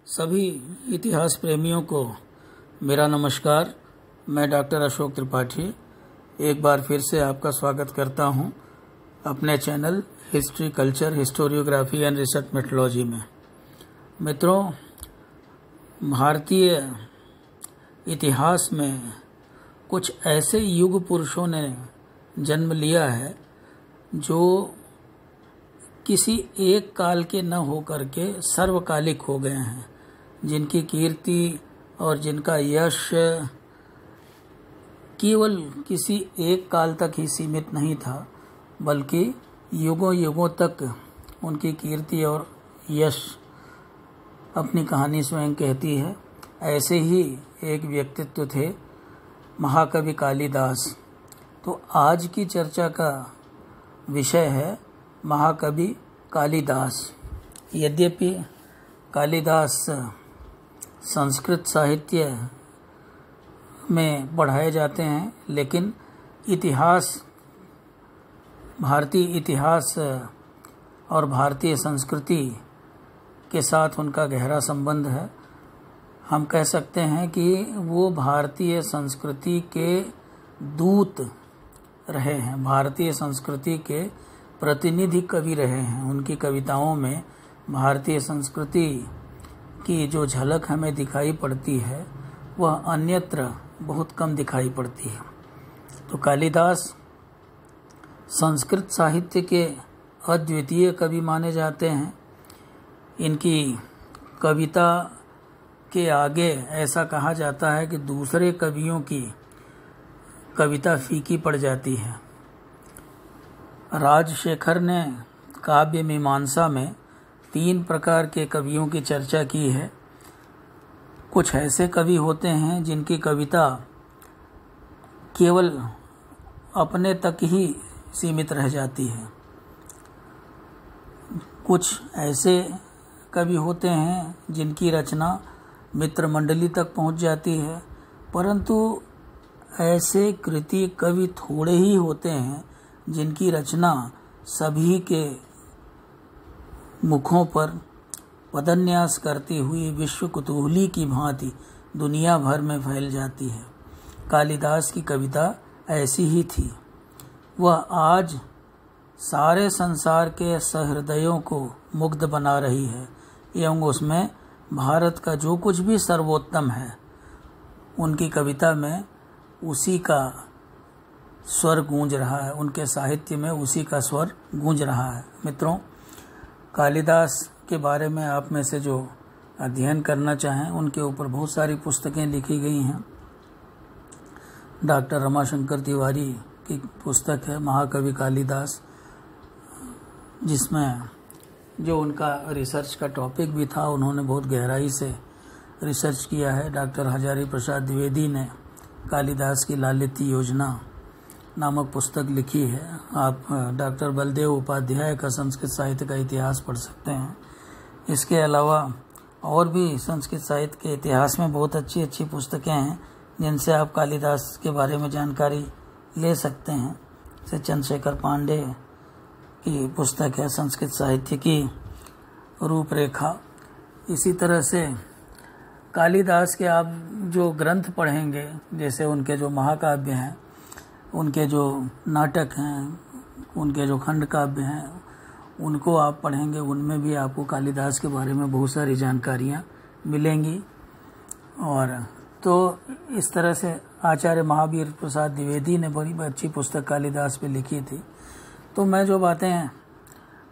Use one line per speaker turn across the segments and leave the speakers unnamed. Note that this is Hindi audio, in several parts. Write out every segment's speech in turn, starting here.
सभी इतिहास प्रेमियों को मेरा नमस्कार। मैं डॉक्टर अशोक त्रिपाठी एक बार फिर से आपका स्वागत करता हूं अपने channel history, culture, historiography and research methodology में। मित्रों, भारतीय इतिहास में कुछ ऐसे युग पुरुषों ने जन्म लिया है जो किसी एक काल के न होकर के सर्वकालिक हो गए हैं, जिनकी कीर्ति और जिनका यश केवल किसी एक काल तक ही सीमित नहीं था, बल्कि युगों युगों तक उनकी कीर्ति और यश अपनी कहानी स्वयं कहती है। ऐसे ही एक व्यक्तित्व थे महाकवि कालिदास। तो आज की चर्चा का विषय है महाकवि कालिदास। यद्यपि कालिदास संस्कृत साहित्य में पढ़ाए जाते हैं, लेकिन इतिहास, भारतीय इतिहास और भारतीय संस्कृति के साथ उनका गहरा संबंध है। हम कह सकते हैं कि वो भारतीय संस्कृति के दूत रहे हैं, भारतीय संस्कृति के प्रतिनिधि कवि रहे हैं। उनकी कविताओं में भारतीय संस्कृति की जो झलक हमें दिखाई पड़ती है वह अन्यत्र बहुत कम दिखाई पड़ती है। तो कालिदास संस्कृत साहित्य के अद्वितीय कवि माने जाते हैं। इनकी कविता के आगे ऐसा कहा जाता है कि दूसरे कवियों की कविता फीकी पड़ जाती है। राजशेखर ने काव्य मीमांसा में 3 प्रकार के कवियों की चर्चा की है। कुछ ऐसे कवि होते हैं जिनकी कविता केवल अपने तक ही सीमित रह जाती है। कुछ ऐसे कवि होते हैं जिनकी रचना मित्र मंडली तक पहुंच जाती है, परंतु ऐसे कृति कवि थोड़े ही होते हैं जिनकी रचना सभी के मुखों पर पदन्यास करती हुई विश्व कुतूहली की भांति दुनिया भर में फैल जाती है। कालिदास की कविता ऐसी ही थी। वह आज सारे संसार के सहृदयों को मुग्ध बना रही है एवं उसमें भारत का जो कुछ भी सर्वोत्तम है, उनकी कविता में उसी का स्वर गूंज रहा है, उनके साहित्य में उसी का स्वर गूंज रहा है। मित्रों, कालिदास के बारे में आप में से जो अध्ययन करना चाहें, उनके ऊपर बहुत सारी पुस्तकें लिखी गई हैं। डॉक्टर रमाशंकर तिवारी की पुस्तक है महाकवि कालिदास, जिसमें जो उनका रिसर्च का टॉपिक भी था, उन्होंने बहुत गहराई से रिसर्च किया है। डॉक्टर हजारी प्रसाद द्विवेदी ने कालिदास की लालित्य योजना नामक पुस्तक लिखी है। आप डॉक्टर बलदेव उपाध्याय का संस्कृत साहित्य का इतिहास पढ़ सकते हैं। इसके अलावा और भी संस्कृत साहित्य के इतिहास में बहुत अच्छी अच्छी पुस्तकें हैं जिनसे आप कालिदास के बारे में जानकारी ले सकते हैं। जैसे चंद्रशेखर पांडे की पुस्तक है संस्कृत साहित्य की रूपरेखा। इसी तरह से कालिदास के आप जो ग्रंथ पढ़ेंगे, जैसे उनके जो महाकाव्य हैं, उनके जो नाटक हैं, उनके जो खंड काव्य हैं, उनको आप पढ़ेंगे, उनमें भी आपको कालिदास के बारे में बहुत सारी जानकारियाँ मिलेंगी। और तो इस तरह से आचार्य महावीर प्रसाद द्विवेदी ने बड़ी अच्छी पुस्तक कालिदास पे लिखी थी। तो मैं जो बातें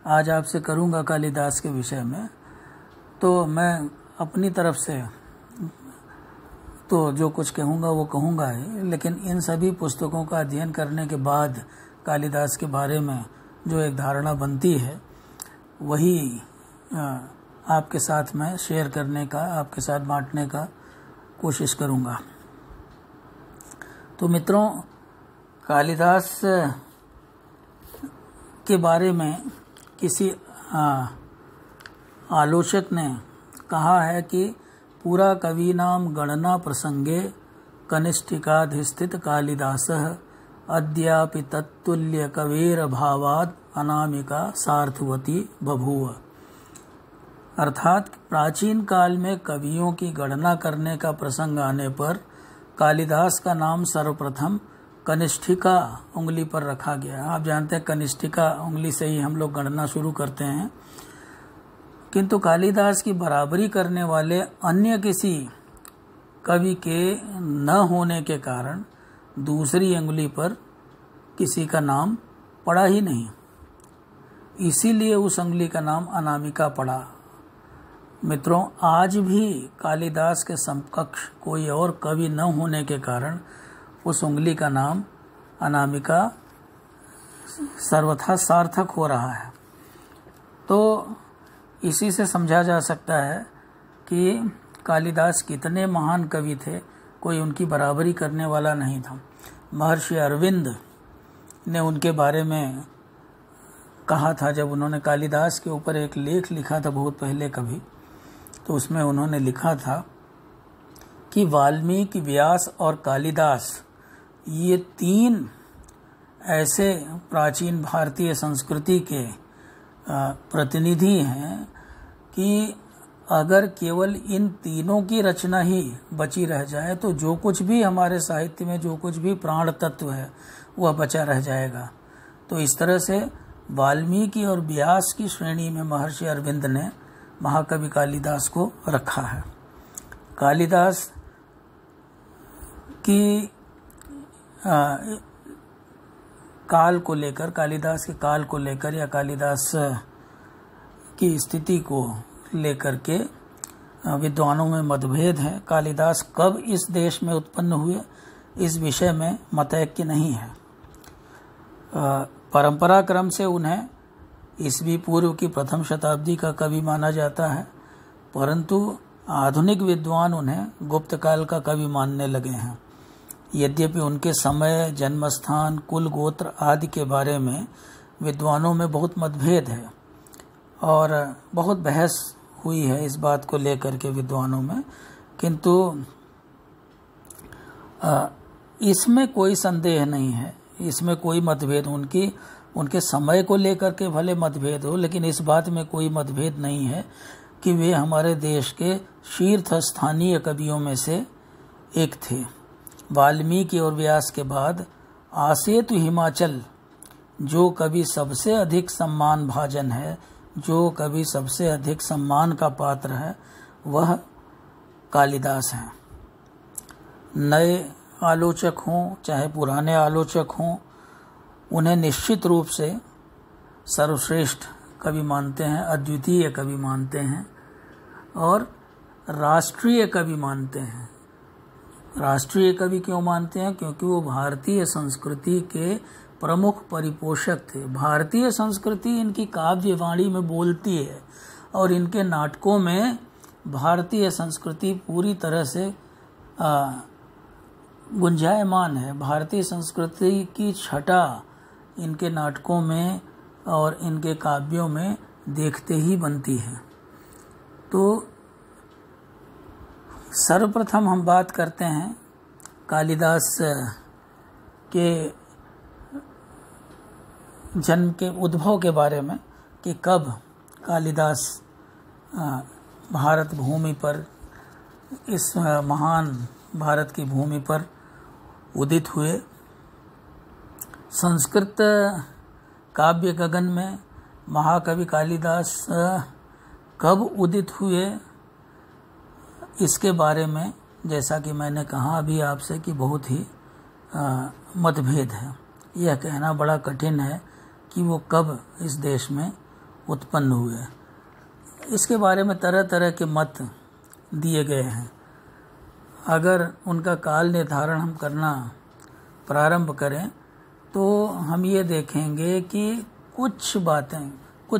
आज आपसे करूँगा कालिदास के विषय में, तो मैं अपनी तरफ से तो जो कुछ कहूँगा वो कहूँगा ही, लेकिन इन सभी पुस्तकों का अध्ययन करने के बाद कालिदास के बारे में जो एक धारणा बनती है, वही आपके साथ मैं शेयर करने का, आपके साथ बांटने का कोशिश करूँगा। तो मित्रों, कालिदास के बारे में किसी आलोचक ने कहा है कि पुरा कवीनाम गणना प्रसंगे कनिष्ठिकाधिस्थित कालिदासः अद्यापि तत्तुल्य कवेर भावाद अनामिका सार्थवती बभूव। अर्थात प्राचीन काल में कवियों की गणना करने का प्रसंग आने पर कालिदास का नाम सर्वप्रथम कनिष्ठिका उंगली पर रखा गया। आप जानते हैं कनिष्ठिका उंगली से ही हम लोग गणना शुरू करते हैं, किंतु कालिदास की बराबरी करने वाले अन्य किसी कवि के न होने के कारण दूसरी उंगली पर किसी का नाम पड़ा ही नहीं, इसीलिए उस उंगली का नाम अनामिका पड़ा। मित्रों, आज भी कालिदास के समकक्ष कोई और कवि न होने के कारण उस उंगली का नाम अनामिका सर्वथा सार्थक हो रहा है। तो इसी से समझा जा सकता है कि कालिदास कितने महान कवि थे, कोई उनकी बराबरी करने वाला नहीं था। महर्षि अरविंद ने उनके बारे में कहा था, जब उन्होंने कालिदास के ऊपर एक लेख लिखा था बहुत पहले कभी, तो उसमें उन्होंने लिखा था कि वाल्मीकि, व्यास और कालिदास ये तीन ऐसे प्राचीन भारतीय संस्कृति के प्रतिनिधि हैं कि अगर केवल इन तीनों की रचना ही बची रह जाए तो जो कुछ भी हमारे साहित्य में जो कुछ भी प्राण तत्व है वह बचा रह जाएगा। तो इस तरह से वाल्मीकि और व्यास की श्रेणी में महर्षि अरविंद ने महाकवि कालिदास को रखा है। कालिदास की काल को लेकर, कालिदास के काल को लेकर या कालिदास की स्थिति को लेकर के विद्वानों में मतभेद है। कालिदास कब इस देश में उत्पन्न हुए, इस विषय में मतैक्य नहीं है। परंपरा क्रम से उन्हें ईस्वी पूर्व की प्रथम शताब्दी का कवि माना जाता है, परंतु आधुनिक विद्वान उन्हें गुप्त काल का कवि मानने लगे हैं। यद्यपि उनके समय, जन्मस्थान, कुल गोत्र आदि के बारे में विद्वानों में बहुत मतभेद है और बहुत बहस हुई है इस बात को लेकर के विद्वानों में, किंतु इसमें कोई संदेह नहीं है, इसमें कोई मतभेद उनके समय को लेकर के भले मतभेद हो, लेकिन इस बात में कोई मतभेद नहीं है कि वे हमारे देश के शीर्ष स्थानीय कवियों में से एक थे। वाल्मीकि और व्यास के बाद आसेतु हिमाचल जो कवि सबसे अधिक सम्मान भाजन है, जो कवि सबसे अधिक सम्मान का पात्र है, वह कालिदास हैं। नए आलोचक हों चाहे पुराने आलोचक हों, उन्हें निश्चित रूप से सर्वश्रेष्ठ कवि मानते हैं, अद्वितीय कवि मानते हैं और राष्ट्रीय कवि मानते हैं। राष्ट्रीय कवि क्यों मानते हैं? क्योंकि वो भारतीय संस्कृति के प्रमुख परिपोषक थे। भारतीय संस्कृति इनकी काव्य वाणी में बोलती है और इनके नाटकों में भारतीय संस्कृति पूरी तरह से गुंजायमान है। भारतीय संस्कृति की छटा इनके नाटकों में और इनके काव्यों में देखते ही बनती है। तो सर्वप्रथम हम बात करते हैं कालिदास के जन्म के उद्भव के बारे में कि कब कालिदास भारत भूमि पर, इस महान भारत की भूमि पर उदित हुए। संस्कृत काव्य गगन में महाकवि कालिदास कब उदित हुए, इसके बारे में जैसा कि मैंने कहा अभी आपसे कि बहुत ही मतभेद है। यह कहना बड़ा कठिन है कि वो कब इस देश में उत्पन्न हुए। इसके बारे में तरह तरह के मत दिए गए हैं। अगर उनका काल निर्धारण हम करना प्रारंभ करें तो हम ये देखेंगे कि कुछ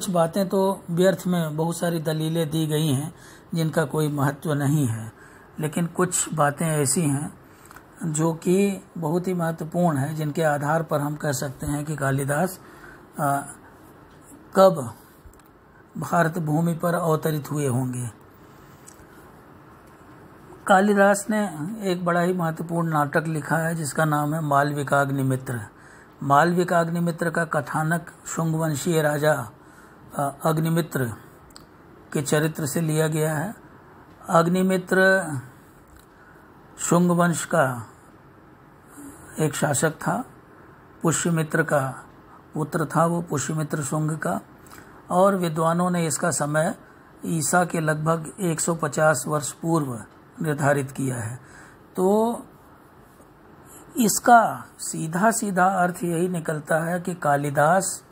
बातें तो व्यर्थ में बहुत सारी दलीलें दी गई हैं जिनका कोई महत्व नहीं है, लेकिन कुछ बातें ऐसी हैं जो कि बहुत ही महत्वपूर्ण है, जिनके आधार पर हम कह सकते हैं कि कालिदास कब भारत भूमि पर अवतरित हुए होंगे। कालिदास ने एक बड़ा ही महत्वपूर्ण नाटक लिखा है जिसका नाम है मालविकाग्निमित्र। मालविकाग्निमित्र का कथानक शुंगवंशीय राजा अग्निमित्र के चरित्र से लिया गया है। अग्निमित्र शुंग वंश का एक शासक था, पुष्यमित्र का पुत्र था वो, पुष्यमित्र शुंग का, और विद्वानों ने इसका समय ईसा के लगभग 150 वर्ष पूर्व निर्धारित किया है। तो इसका सीधा सीधा अर्थ यही निकलता है कि कालिदास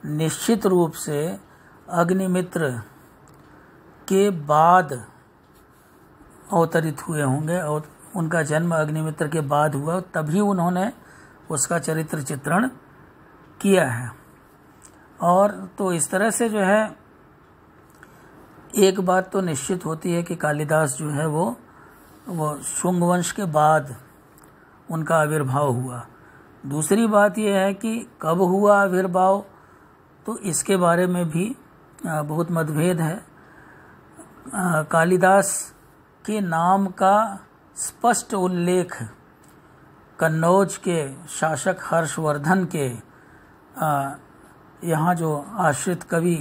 निश्चित रूप से अग्निमित्र के बाद अवतरित हुए होंगे और उनका जन्म अग्निमित्र के बाद हुआ, तभी उन्होंने उसका चरित्र चित्रण किया है। और तो इस तरह से जो है एक बात तो निश्चित होती है कि कालिदास जो है वो शुंग वंश के बाद उनका आविर्भाव हुआ। दूसरी बात यह है कि कब हुआ आविर्भाव, तो इसके बारे में भी बहुत मतभेद है। कालिदास के नाम का स्पष्ट उल्लेख कन्नौज के शासक हर्षवर्धन के यहाँ जो आश्रित कवि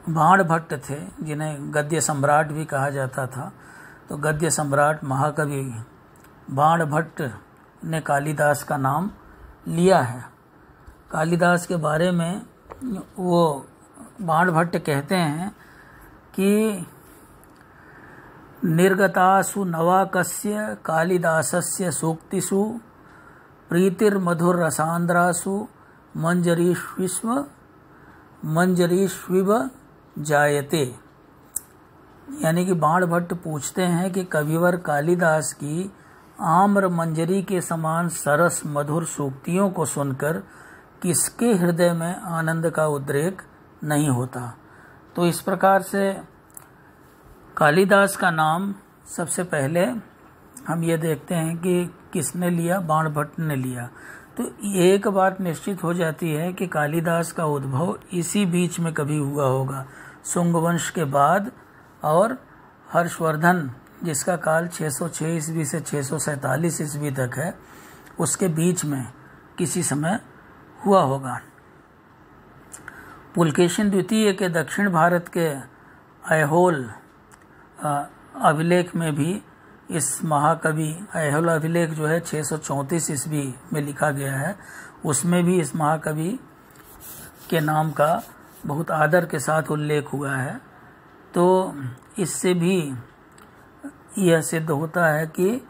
बाणभट्ट थे, जिन्हें गद्य सम्राट भी कहा जाता था, तो गद्य सम्राट महाकवि बाणभट्ट ने कालिदास का नाम लिया है। कालिदास के बारे में वो बाणभट्ट कहते हैं कि निर्गतासु नवाकस्य कालिदासस्य सूक्तिषु प्रीतिर्मधुर रसांद्रासु मंजरीष्विव जायते। यानी कि बाणभट्ट पूछते हैं कि कविवर कालिदास की आम्र मंजरी के समान सरस मधुर सूक्तियों को सुनकर किसके हृदय में आनंद का उद्रेक नहीं होता। तो इस प्रकार से कालिदास का नाम सबसे पहले हम ये देखते हैं कि किसने लिया, बाणभट्ट ने लिया। तो एक बात निश्चित हो जाती है कि कालिदास का उद्भव इसी बीच में कभी हुआ होगा, शुंग वंश के बाद, और हर्षवर्धन जिसका काल 606 ईस्वी से 647 ईस्वी तक है, उसके बीच में किसी समय हुआ होगा। पुलकेशिन द्वितीय के दक्षिण भारत के ऐहोल अभिलेख में भी इस महाकवि, ऐहोल अभिलेख जो है 634 ईस्वी में लिखा गया है, उसमें भी इस महाकवि के नाम का बहुत आदर के साथ उल्लेख हुआ है। तो इससे भी यह सिद्ध होता है कि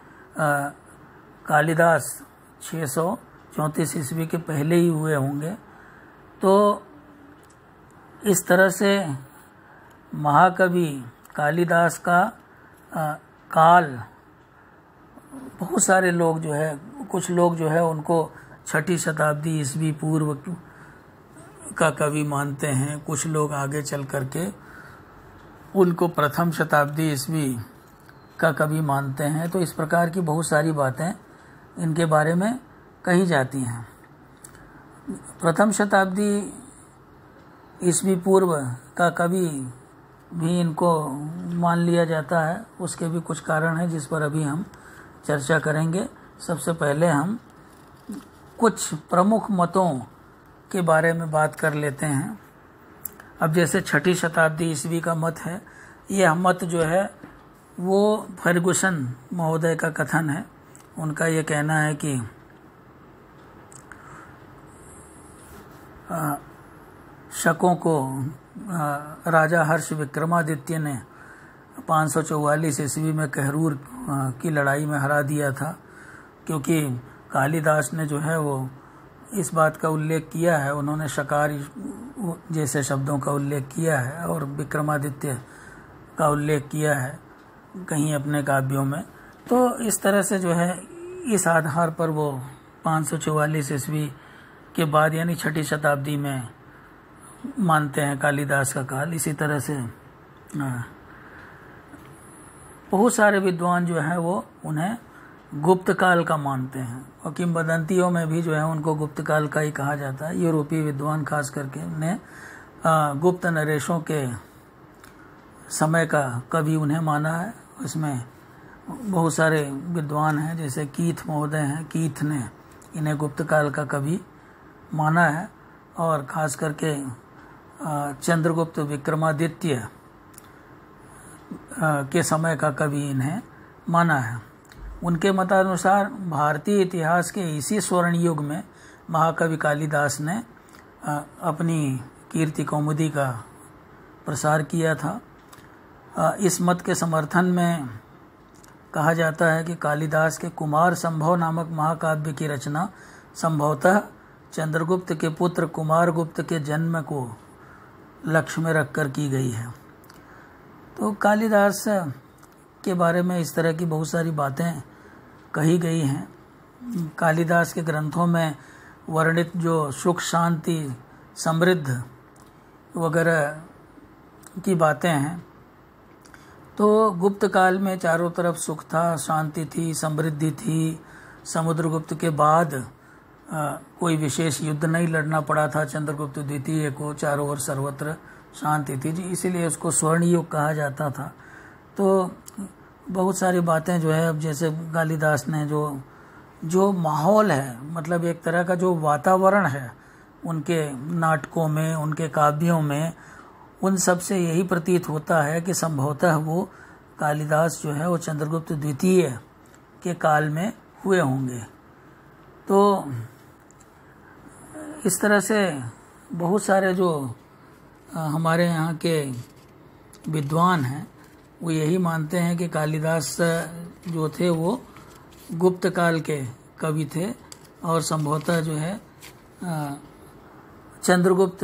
कालिदास 634 ईस्वी के पहले ही हुए होंगे। तो इस तरह से महाकवि कालिदास का काल बहुत सारे लोग जो है, कुछ लोग जो है उनको 6ठी शताब्दी ईस्वी पूर्व का कवि मानते हैं, कुछ लोग आगे चल करके उनको प्रथम शताब्दी ईस्वी का कवि मानते हैं। तो इस प्रकार की बहुत सारी बातें इनके बारे में कही जाती हैं। प्रथम शताब्दी ईस्वी पूर्व का कवि भी इनको मान लिया जाता है। उसके भी कुछ कारण हैं जिस पर अभी हम चर्चा करेंगे। सबसे पहले हम कुछ प्रमुख मतों के बारे में बात कर लेते हैं। अब जैसे 6ठी शताब्दी ईस्वी का मत है, यह मत जो है वो फर्गुसन महोदय का कथन है। उनका ये कहना है कि शकों को राजा हर्ष विक्रमादित्य ने 544 ईस्वी में कहरूर की लड़ाई में हरा दिया था, क्योंकि कालिदास ने जो है वो इस बात का उल्लेख किया है, उन्होंने शकार जैसे शब्दों का उल्लेख किया है और विक्रमादित्य का उल्लेख किया है कहीं अपने काव्यों में। तो इस तरह से जो है इस आधार पर वो 544 ईस्वी के बाद यानी 6ठी शताब्दी में मानते हैं कालिदास का काल। इसी तरह से बहुत सारे विद्वान जो हैं वो उन्हें गुप्त काल का मानते हैं, और किंवदंतियों में भी जो है उनको गुप्त काल का ही कहा जाता है। यूरोपीय विद्वान खास करके ने गुप्त नरेशों के समय का कवि उन्हें माना है। इसमें बहुत सारे विद्वान हैं, जैसे कीथ महोदय हैं, कीथ ने इन्हें गुप्त काल का कवि माना है। और खास करके चंद्रगुप्त विक्रमादित्य के समय का कवि इन्हें माना है। उनके मतानुसार भारतीय इतिहास के इसी स्वर्ण युग में महाकवि कालिदास ने अपनी कीर्ति कौमुदी का प्रसार किया था। इस मत के समर्थन में कहा जाता है कि कालिदास के कुमार संभव नामक महाकाव्य की रचना संभवतः चंद्रगुप्त के पुत्र कुमारगुप्त के जन्म को लक्ष्य में रखकर की गई है। तो कालिदास के बारे में इस तरह की बहुत सारी बातें कही गई हैं। कालिदास के ग्रंथों में वर्णित जो सुख शांति समृद्ध वगैरह की बातें हैं, तो गुप्त काल में चारों तरफ सुख था, शांति थी, समृद्धि थी। समुद्रगुप्त के बाद कोई विशेष युद्ध नहीं लड़ना पड़ा था चंद्रगुप्त द्वितीय को, चारों ओर सर्वत्र शांति थी, इसीलिए उसको स्वर्ण युग कहा जाता था। तो बहुत सारी बातें जो है, अब जैसे कालिदास ने जो माहौल है, मतलब एक तरह का जो वातावरण है उनके नाटकों में, उनके काव्यों में, उन सब से यही प्रतीत होता है कि संभवतः वो कालिदास जो है वो चंद्रगुप्त द्वितीय के काल में हुए होंगे। तो इस तरह से बहुत सारे जो हमारे यहाँ के विद्वान हैं वो यही मानते हैं कि कालिदास जो थे वो गुप्त काल के कवि थे और संभवतः जो है चंद्रगुप्त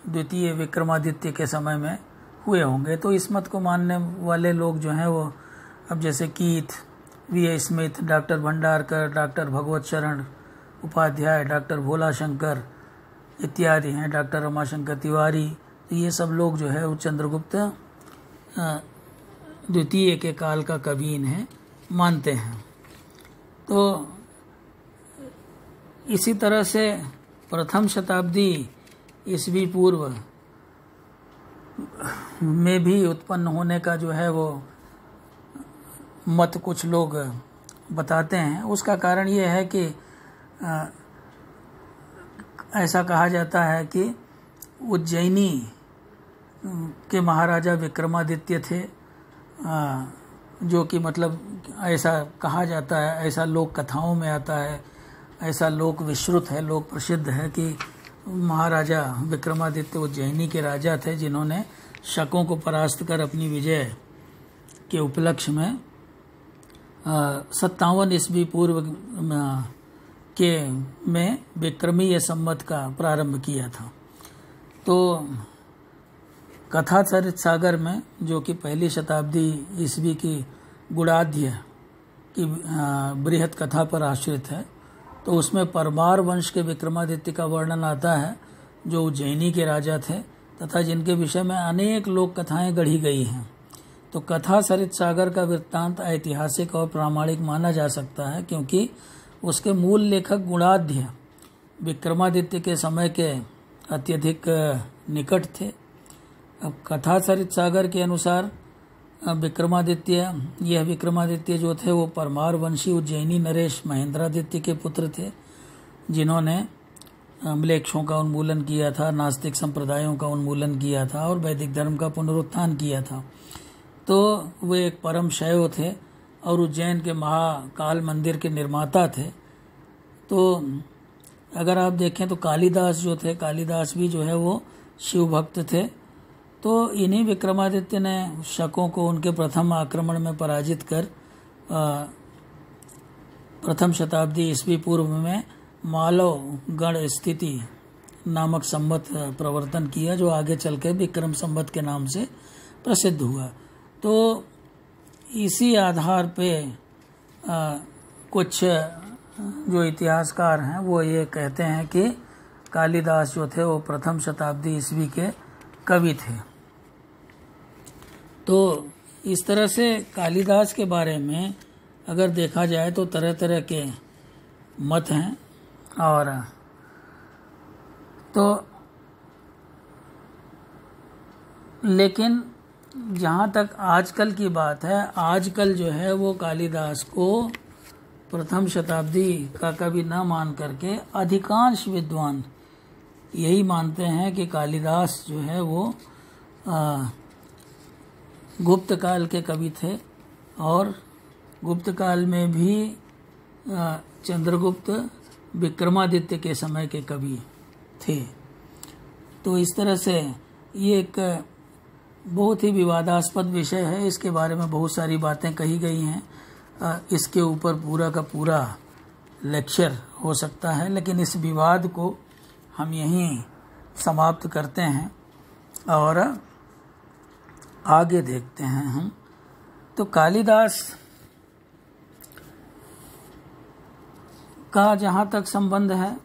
द्वितीय विक्रमादित्य के समय में हुए होंगे। तो इस मत को मानने वाले लोग जो हैं वो अब जैसे Keith, V Smith, doctor Bhandarkar, doctor Bhagwat Sharan Upadhyay, doctor भोला शंकर इत्यादि हैं, डॉक्टर रमाशंकर तिवारी, तो ये सब लोग जो है वो चंद्रगुप्त द्वितीय के काल का कवि इन्हें मानते हैं। तो इसी तरह से प्रथम शताब्दी ईस्वी पूर्व में भी उत्पन्न होने का जो है वो मत कुछ लोग बताते हैं। उसका कारण ये है कि ऐसा कहा जाता है कि उज्जैनी के महाराजा विक्रमादित्य थे, जो कि मतलब ऐसा कहा जाता है, ऐसा लोक कथाओं में आता है, ऐसा लोक विश्रुत है, लोक प्रसिद्ध है कि महाराजा विक्रमादित्य उज्जैनी के राजा थे जिन्होंने शकों को परास्त कर अपनी विजय के उपलक्ष्य में 57 ईस्वी पूर्व के में विक्रमीय संवत का प्रारंभ किया था। तो कथा चरित सागर में, जो कि पहली शताब्दी ईस्वी की गुणाध्य की बृहत कथा पर आश्रित है, तो उसमें परमार वंश के विक्रमादित्य का वर्णन आता है जो उज्जैनी के राजा थे तथा जिनके विषय में अनेक लोक कथाएं गढ़ी गई हैं। तो कथा सरित सागर का वृत्तांत ऐतिहासिक और प्रामाणिक माना जा सकता है क्योंकि उसके मूल लेखक गुणाध्य विक्रमादित्य के समय के अत्यधिक निकट थे। अब कथा सरित सागर के अनुसार यह विक्रमादित्य जो थे वो परमार वंशी उज्जैनी नरेश महेंद्रादित्य के पुत्र थे, जिन्होंने म्लेच्छों का उन्मूलन किया था, नास्तिक संप्रदायों का उन्मूलन किया था और वैदिक धर्म का पुनरुत्थान किया था। तो वे एक परम शैव थे और उज्जैन के महाकाल मंदिर के निर्माता थे। तो अगर आप देखें तो कालिदास जो थे, कालिदास भी जो है वो शिव भक्त थे। तो इन्हीं विक्रमादित्य ने शकों को उनके प्रथम आक्रमण में पराजित कर प्रथम शताब्दी ईस्वी पूर्व में मालव गण स्थिति नामक संवत प्रवर्तन किया, जो आगे चलकर विक्रम संवत के नाम से प्रसिद्ध हुआ। तो इसी आधार पे कुछ जो इतिहासकार हैं वो ये कहते हैं कि कालिदास जो थे वो प्रथम शताब्दी ईस्वी के कवि थे। तो इस तरह से कालिदास के बारे में अगर देखा जाए तो तरह तरह के मत हैं। और तो लेकिन जहाँ तक आजकल की बात है, आजकल जो है वो कालिदास को प्रथम शताब्दी का कवि न मान करके अधिकांश विद्वान यही मानते हैं कि कालिदास जो है वो गुप्त काल के कवि थे और गुप्त काल में भी चंद्रगुप्त विक्रमादित्य के समय के कवि थे। तो इस तरह से ये एक बहुत ही विवादास्पद विषय है, इसके बारे में बहुत सारी बातें कही गई हैं। इसके ऊपर पूरा का पूरा लेक्चर हो सकता है, लेकिन इस विवाद को हम यहीं समाप्त करते हैं और आगे देखते हैं हम। तो कालिदास का जहाँ तक संबंध है,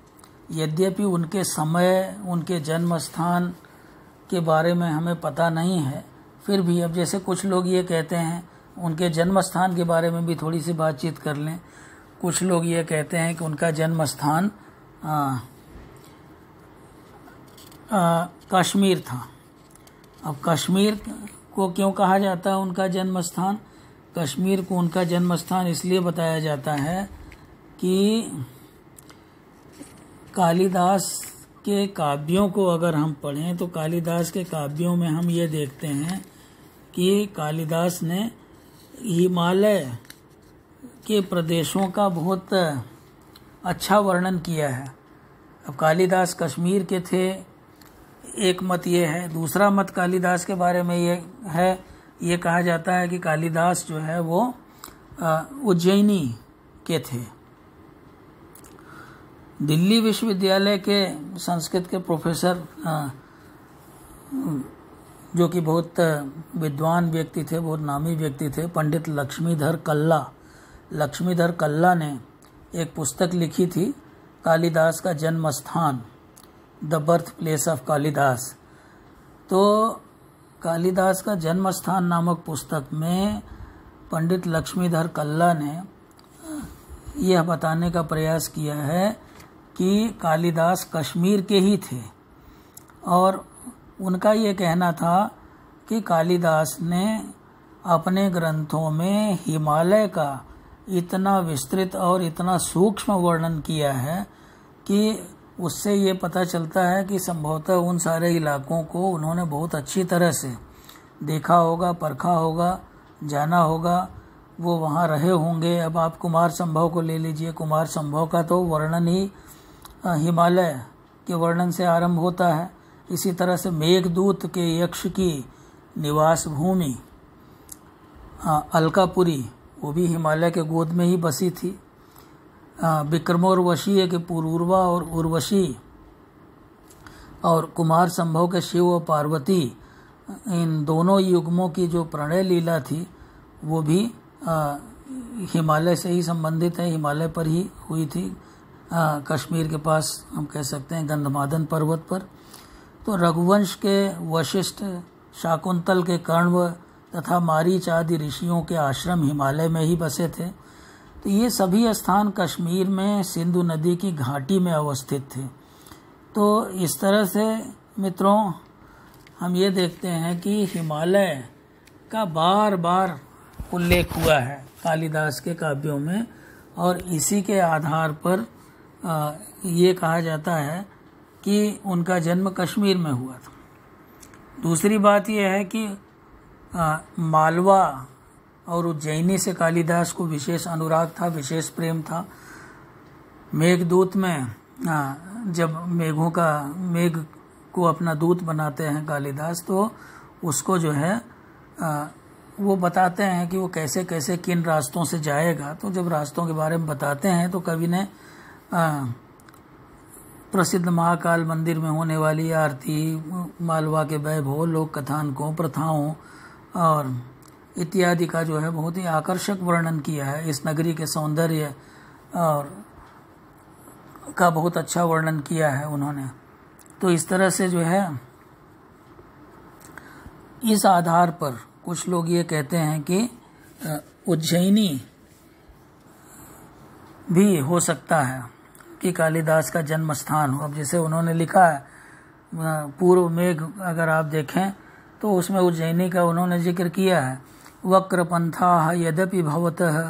यद्यपि उनके समय, उनके जन्म स्थान के बारे में हमें पता नहीं है, फिर भी अब जैसे कुछ लोग ये कहते हैं, उनके जन्म स्थान के बारे में भी थोड़ी सी बातचीत कर लें। कुछ लोग ये कहते हैं कि उनका जन्म स्थान कश्मीर था। अब कश्मीर को क्यों कहा जाता है उनका जन्म स्थान? कश्मीर को उनका जन्म स्थान इसलिए बताया जाता है कि कालिदास के काव्यों को अगर हम पढ़ें तो कालिदास के काव्यों में हम ये देखते हैं कि कालिदास ने हिमालय के प्रदेशों का बहुत अच्छा वर्णन किया है। अब कालिदास कश्मीर के थे, एक मत ये है। दूसरा मत कालिदास के बारे में ये है, ये कहा जाता है कि कालिदास जो है वो उज्जैनी के थे। दिल्ली विश्वविद्यालय के संस्कृत के प्रोफेसर जो कि बहुत विद्वान व्यक्ति थे, बहुत नामी व्यक्ति थे, पंडित लक्ष्मीधर कल्ला ने एक पुस्तक लिखी थी, कालिदास का जन्म स्थान, the birth place of Kalidas. तो कालिदास का जन्म स्थान नामक पुस्तक में पंडित लक्ष्मीधर कल्ला ने यह बताने का प्रयास किया है कि कालिदास कश्मीर के ही थे और उनका ये कहना था कि कालिदास ने अपने ग्रंथों में हिमालय का इतना विस्तृत और इतना सूक्ष्म वर्णन किया है कि उससे ये पता चलता है कि संभवतः उन सारे इलाकों को उन्होंने बहुत अच्छी तरह से देखा होगा, परखा होगा, जाना होगा, वो वहाँ रहे होंगे। अब आप कुमार संभव को ले लीजिए, कुमार संभव का तो वर्णन ही हिमालय के वर्णन से आरंभ होता है। इसी तरह से मेघदूत के यक्ष की निवास भूमि अलकापुरी, वो भी हिमालय के गोद में ही बसी थी। विक्रमोर्वशीय के पुरूरवा और उर्वशी और कुमार संभव के शिव और पार्वती, इन दोनों युग्मों की जो प्रणय लीला थी वो भी हिमालय से ही संबंधित है, हिमालय पर ही हुई थी, कश्मीर के पास हम कह सकते हैं गंधमादन पर्वत पर। तो रघुवंश के वशिष्ठ, शाकुंतल के कण्व तथा मारीच आदि ऋषियों के आश्रम हिमालय में ही बसे थे। तो ये सभी स्थान कश्मीर में सिंधु नदी की घाटी में अवस्थित थे। तो इस तरह से मित्रों हम ये देखते हैं कि हिमालय का बार बार उल्लेख हुआ है कालिदास के काव्यों में और इसी के आधार पर ये कहा जाता है कि उनका जन्म कश्मीर में हुआ था। दूसरी बात यह है कि मालवा और उज्जैनी से कालिदास को विशेष अनुराग था, विशेष प्रेम था। मेघदूत में जब मेघ को अपना दूत बनाते हैं कालिदास, तो उसको जो है वो बताते हैं कि वो कैसे कैसे किन रास्तों से जाएगा। तो जब रास्तों के बारे में बताते हैं तो कवि ने प्रसिद्ध महाकाल मंदिर में होने वाली आरती, मालवा के वैभव, लोक कथानकों, प्रथाओं और इत्यादि का जो है बहुत ही आकर्षक वर्णन किया है। इस नगरी के सौंदर्य और का बहुत अच्छा वर्णन किया है उन्होंने। तो इस तरह से जो है इस आधार पर कुछ लोग ये कहते हैं कि उज्जैनी भी हो सकता है कि कालिदास का जन्म स्थान हो। अब जैसे उन्होंने लिखा है पूर्व मेघ, अगर आप देखें तो उसमें उज्जैनी का उन्होंने जिक्र किया है। वक्रपंथा यद्यपि भवतः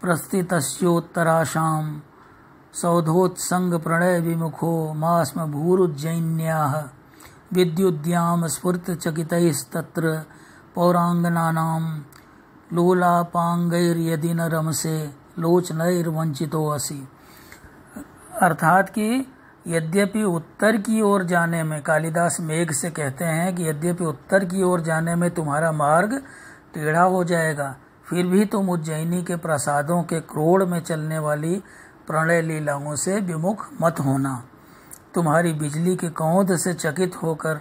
प्रस्थितस्योत्तराशाम सौधोत्संग प्रणय विमुखो मास्म भूरुज्जैन्याः विद्युद्याम स्फुर्त चकितैस्तत्र पौरांगनानां लोलापांगैर्यदि न रमसे लोचनैर्वंचितो असि। अर्थात कि यद्यपि उत्तर की ओर जाने में, कालिदास मेघ से कहते हैं कि यद्यपि उत्तर की ओर जाने में तुम्हारा मार्ग टेढ़ा हो जाएगा, फिर भी तुम उज्जैनी के प्रसादों के क्रोड़ में चलने वाली प्रणय लीलाओं से विमुख मत होना। तुम्हारी बिजली के कौंध से चकित होकर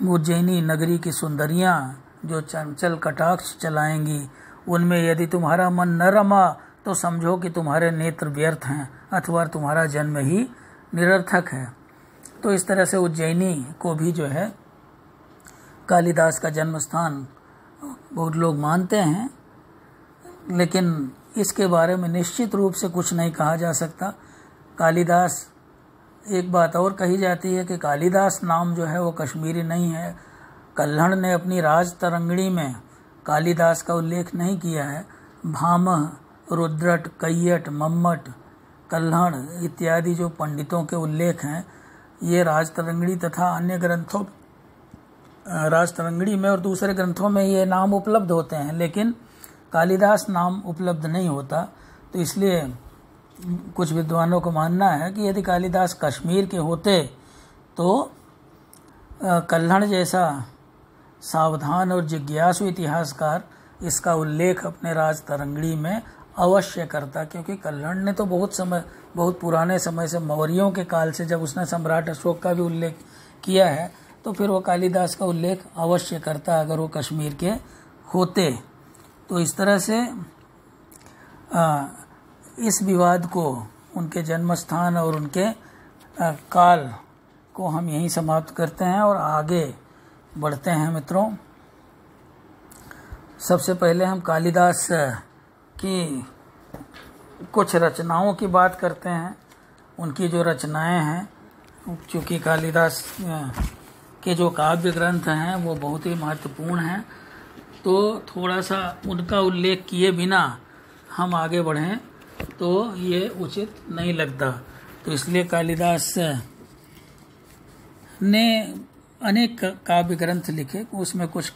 उज्जैनी नगरी की सुंदरियां जो चंचल कटाक्ष चलाएंगी, उनमें यदि तुम्हारा मन न रमा तो समझो कि तुम्हारे नेत्र व्यर्थ हैं अथवा तुम्हारा जन्म ही निरर्थक है। तो इस तरह से उज्जैनी को भी जो है कालिदास का जन्म स्थान बहुत लोग मानते हैं, लेकिन इसके बारे में निश्चित रूप से कुछ नहीं कहा जा सकता। कालिदास, एक बात और कही जाती है कि कालिदास नाम जो है वो कश्मीरी नहीं है। कल्हण ने अपनी राज तरंगिणी में कालिदास का उल्लेख नहीं किया है। भामह, रुद्रट, कैयट, मम्मट, कल्हण इत्यादि जो पंडितों के उल्लेख हैं, ये राजतरंगिणी तथा अन्य ग्रंथों, राजतरंगिणी में और दूसरे ग्रंथों में ये नाम उपलब्ध होते हैं, लेकिन कालिदास नाम उपलब्ध नहीं होता। तो इसलिए कुछ विद्वानों को मानना है कि यदि कालिदास कश्मीर के होते तो कल्हण जैसा सावधान और जिज्ञासु इतिहासकार इसका उल्लेख अपने राजतरंगिणी में अवश्य करता, क्योंकि कल्हण ने तो बहुत पुराने समय से, मौर्यों के काल से, जब उसने सम्राट अशोक का भी उल्लेख किया है, तो फिर वो कालिदास का उल्लेख अवश्य करता अगर वो कश्मीर के होते। तो इस तरह से इस विवाद को, उनके जन्म स्थान और उनके काल को हम यहीं समाप्त करते हैं और आगे बढ़ते हैं। मित्रों, सबसे पहले हम कालिदास की कुछ रचनाओं की बात करते हैं। उनकी जो रचनाएं हैं, चूँकि कालिदास के जो काव्य ग्रंथ हैं वो बहुत ही महत्वपूर्ण हैं, तो थोड़ा सा उनका उल्लेख किए बिना हम आगे बढ़ें तो ये उचित नहीं लगता। तो इसलिए कालिदास ने अनेक काव्य ग्रंथ लिखे। उसमें कुछ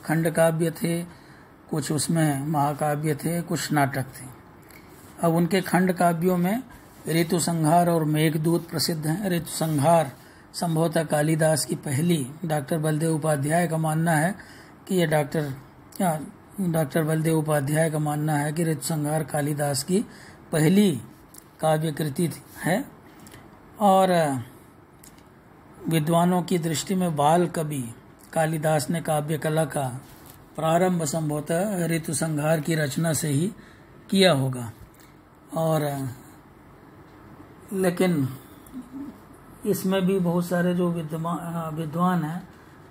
खंड काव्य थे, कुछ उसमें महाकाव्य थे, कुछ नाटक थे। अब उनके खंड काव्यों में ऋतु संहार और मेघदूत प्रसिद्ध हैं। ऋतु संहार संभवतः कालिदास की पहली, डॉक्टर बलदेव उपाध्याय का मानना है कि ये डॉक्टर बलदेव उपाध्याय का मानना है कि ऋतु संहार कालिदास की पहली काव्य कृति है। और विद्वानों की दृष्टि में बाल कवि कालिदास ने काव्य कला का प्रारंभ संभवतः ऋतु संहार की रचना से ही किया होगा। और लेकिन इसमें भी बहुत सारे जो विद्वान हैं,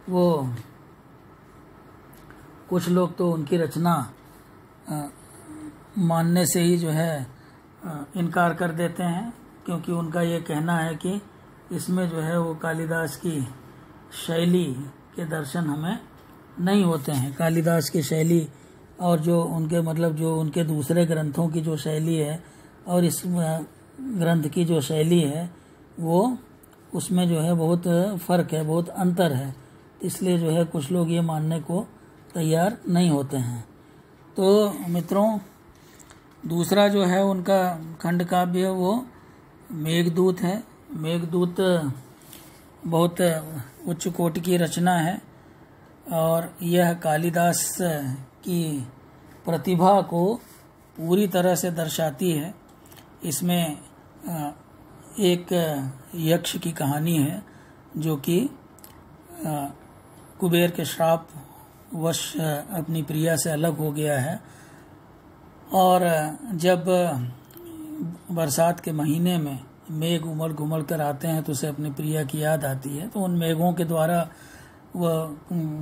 वो कुछ लोग तो उनकी रचना मानने से ही जो है इनकार कर देते हैं, क्योंकि उनका ये कहना है कि इसमें जो है वो कालिदास की शैली के दर्शन हमें नहीं होते हैं। कालिदास की शैली और जो उनके जो उनके दूसरे ग्रंथों की जो शैली है और इस ग्रंथ की जो शैली है, वो उसमें जो है बहुत फ़र्क है, बहुत अंतर है। इसलिए जो है कुछ लोग ये मानने को तैयार नहीं होते हैं। तो मित्रों, दूसरा जो है उनका खंड काव्य वो मेघदूत है। मेघदूत बहुत उच्च कोटि की रचना है और यह कालिदास की प्रतिभा को पूरी तरह से दर्शाती है। इसमें एक यक्ष की कहानी है जो कि कुबेर के श्राप वश अपनी प्रिया से अलग हो गया है, और जब बरसात के महीने में मेघ उमड़ घुमड़ कर आते हैं तो उसे अपनी प्रिया की याद आती है। तो उन मेघों के द्वारा वह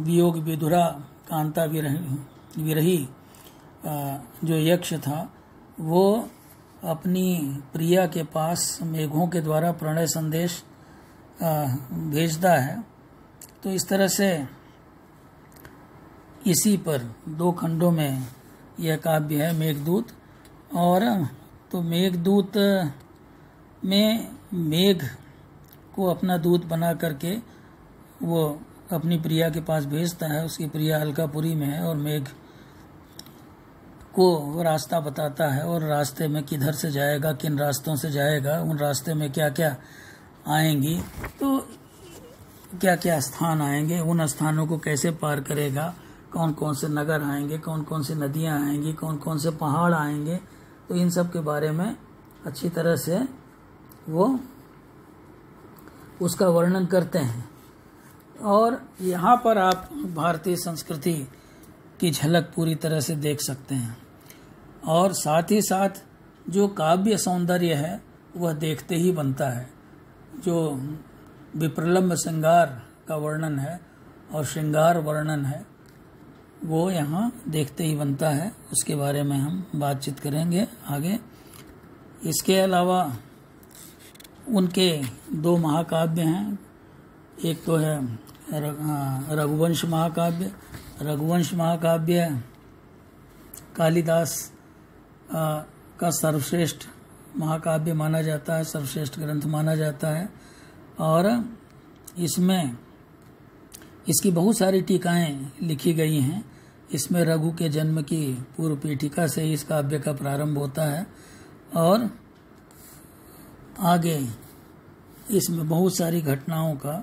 वियोग विधुरा कांता विरही जो यक्ष था, वो अपनी प्रिया के पास मेघों के द्वारा प्रणय संदेश भेजता है। तो इस तरह से इसी पर दो खंडों में यह काव्य है मेघदूत। और तो मेघदूत में मेघ को अपना दूत बना करके वो अपनी प्रिया के पास भेजता है। उसकी प्रिया अलकापुरी में है और मेघ को रास्ता बताता है और रास्ते में किधर से जाएगा, किन रास्तों से जाएगा, उन रास्ते में क्या क्या आएंगी, तो क्या क्या स्थान आएंगे, उन स्थानों को कैसे पार करेगा, कौन कौन से नगर आएंगे, कौन कौन से नदियां आएंगी, कौन कौन से पहाड़ आएंगे, तो इन सब के बारे में अच्छी तरह से वो उसका वर्णन करते हैं। और यहाँ पर आप भारतीय संस्कृति की झलक पूरी तरह से देख सकते हैं और साथ ही साथ जो काव्य सौंदर्य है वह देखते ही बनता है। जो विप्रलंब श्रृंगार का वर्णन है और श्रृंगार वर्णन है वो यहाँ देखते ही बनता है। उसके बारे में हम बातचीत करेंगे आगे। इसके अलावा उनके दो महाकाव्य हैं। एक तो है रघुवंश महाकाव्य। रघुवंश महाकाव्य कालिदास का सर्वश्रेष्ठ महाकाव्य माना जाता है, सर्वश्रेष्ठ ग्रंथ माना जाता है और इसमें इसकी बहुत सारी टीकाएं लिखी गई हैं। इसमें रघु के जन्म की पूर्व पीठिका से इस काव्य का प्रारंभ होता है और आगे इसमें बहुत सारी घटनाओं का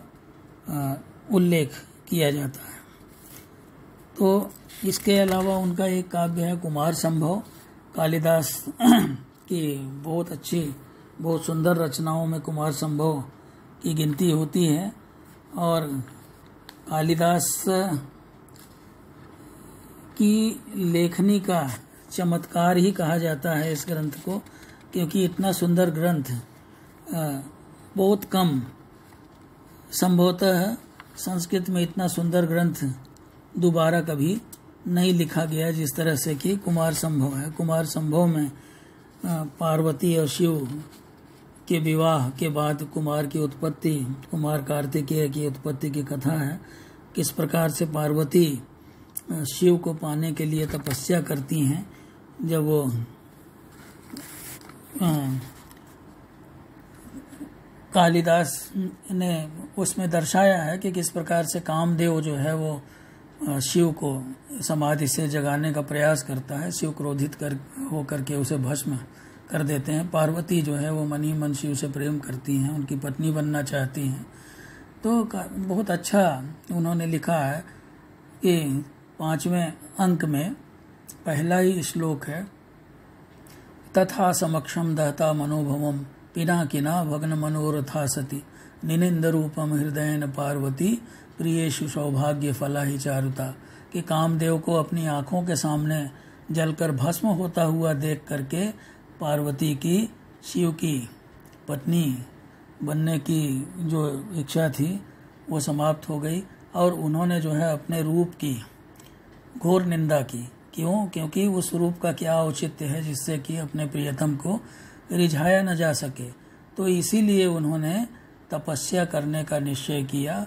उल्लेख किया जाता है। तो इसके अलावा उनका एक काव्य है कुमार संभव। कालिदास की बहुत अच्छी, बहुत सुंदर रचनाओं में कुमार संभव की गिनती होती है और कालिदास की लेखनी का चमत्कार ही कहा जाता है इस ग्रंथ को, क्योंकि इतना सुंदर ग्रंथ बहुत कम, संभवतः संस्कृत में इतना सुंदर ग्रंथ दोबारा कभी नहीं लिखा गया जिस तरह से कि कुमार संभव है। कुमार संभव में पार्वती और शिव के विवाह के बाद कुमार की उत्पत्ति, कुमार कार्तिकेय की उत्पत्ति की कथा है। किस प्रकार से पार्वती शिव को पाने के लिए तपस्या करती हैं। जब वो कालिदास ने उसमें दर्शाया है कि किस प्रकार से कामदेव जो है वो शिव को समाधि से जगाने का प्रयास करता है। शिव क्रोधित होकर के उसे भस्म कर देते हैं। पार्वती जो है वो मन ही मन शिव से प्रेम करती हैं, उनकी पत्नी बनना चाहती हैं। तो बहुत अच्छा उन्होंने लिखा है कि 5वें अंक में पहला ही श्लोक है, तथा समक्षम दहता मनोभवम पिनाकिना भग्न मनोरथा सती निनिंद रूपम हृदयन पार्वती प्रियेषु सौभाग्य फला ही चारुता। कि कामदेव को अपनी आंखों के सामने जलकर भस्म होता हुआ देख करके पार्वती की शिव की पत्नी बनने की जो इच्छा थी वो समाप्त हो गई और उन्होंने जो है अपने रूप की घोर निंदा की। क्यों? क्योंकि उस रूप का क्या औचित्य है जिससे कि अपने प्रियतम को रिझाया न जा सके। तो इसीलिए उन्होंने तपस्या करने का निश्चय किया।